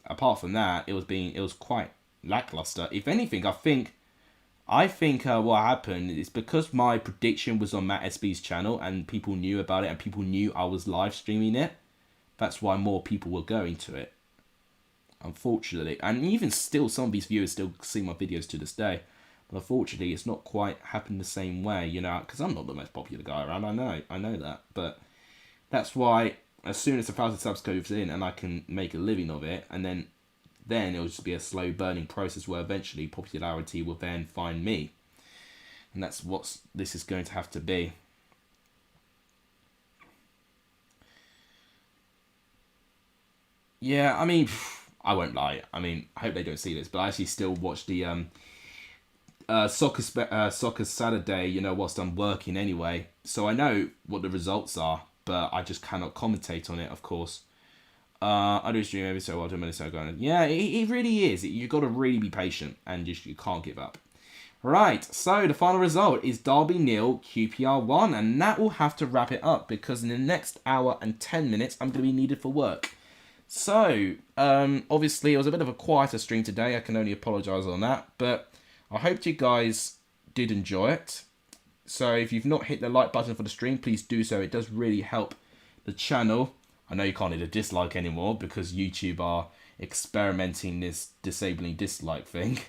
Apart from that, it was quite lackluster. If anything, I think what happened is because my prediction was on Matt SB's channel and people knew about it and people knew I was live streaming it. That's why more people were going to it. Unfortunately, and even still, some of these viewers still see my videos to this day. But unfortunately, it's not quite happened the same way, you know, because I'm not the most popular guy around. I know that, but that's why. As soon as 1,000 subs goes in and I can make a living of it, and then it'll just be a slow burning process where eventually popularity will then find me. And that's what this is going to have to be. Yeah, I mean, I won't lie. I mean, I hope they don't see this, but I actually still watch the Soccer Saturday, you know, whilst I'm working anyway. So I know what the results are, but I just cannot commentate on it, of course. I do stream every so often, so going. Yeah, it really is. You've got to really be patient, and you can't give up. Right, so the final result is Derby 0, QPR 1, and that will have to wrap it up, because in the next hour and 10 minutes, I'm going to be needed for work. So, obviously, it was a bit of a quieter stream today. I can only apologise on that, but I hope you guys did enjoy it. So if you've not hit the like button for the stream, please do so. It does really help the channel. I know you can't hit a dislike anymore because YouTube are experimenting this disabling dislike thing.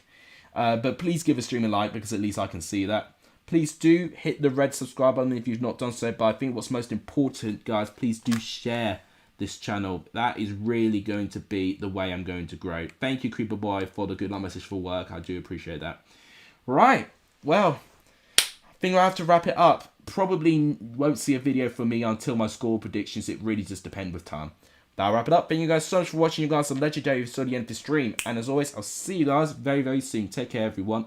But please give a stream a like, because at least I can see that. Please do hit the red subscribe button if you've not done so. But I think what's most important, guys, please do share this channel. That is really going to be the way I'm going to grow. Thank you, Creeper Boy, for the good luck message for work. I do appreciate that. Right, well, I think I'll have to wrap it up. Probably won't see a video from me until my score predictions. It really just depends with time. That'll wrap it up. Thank you guys so much for watching. You guys are legendary. So the end of the stream. And as always, I'll see you guys very, very soon. Take care, everyone.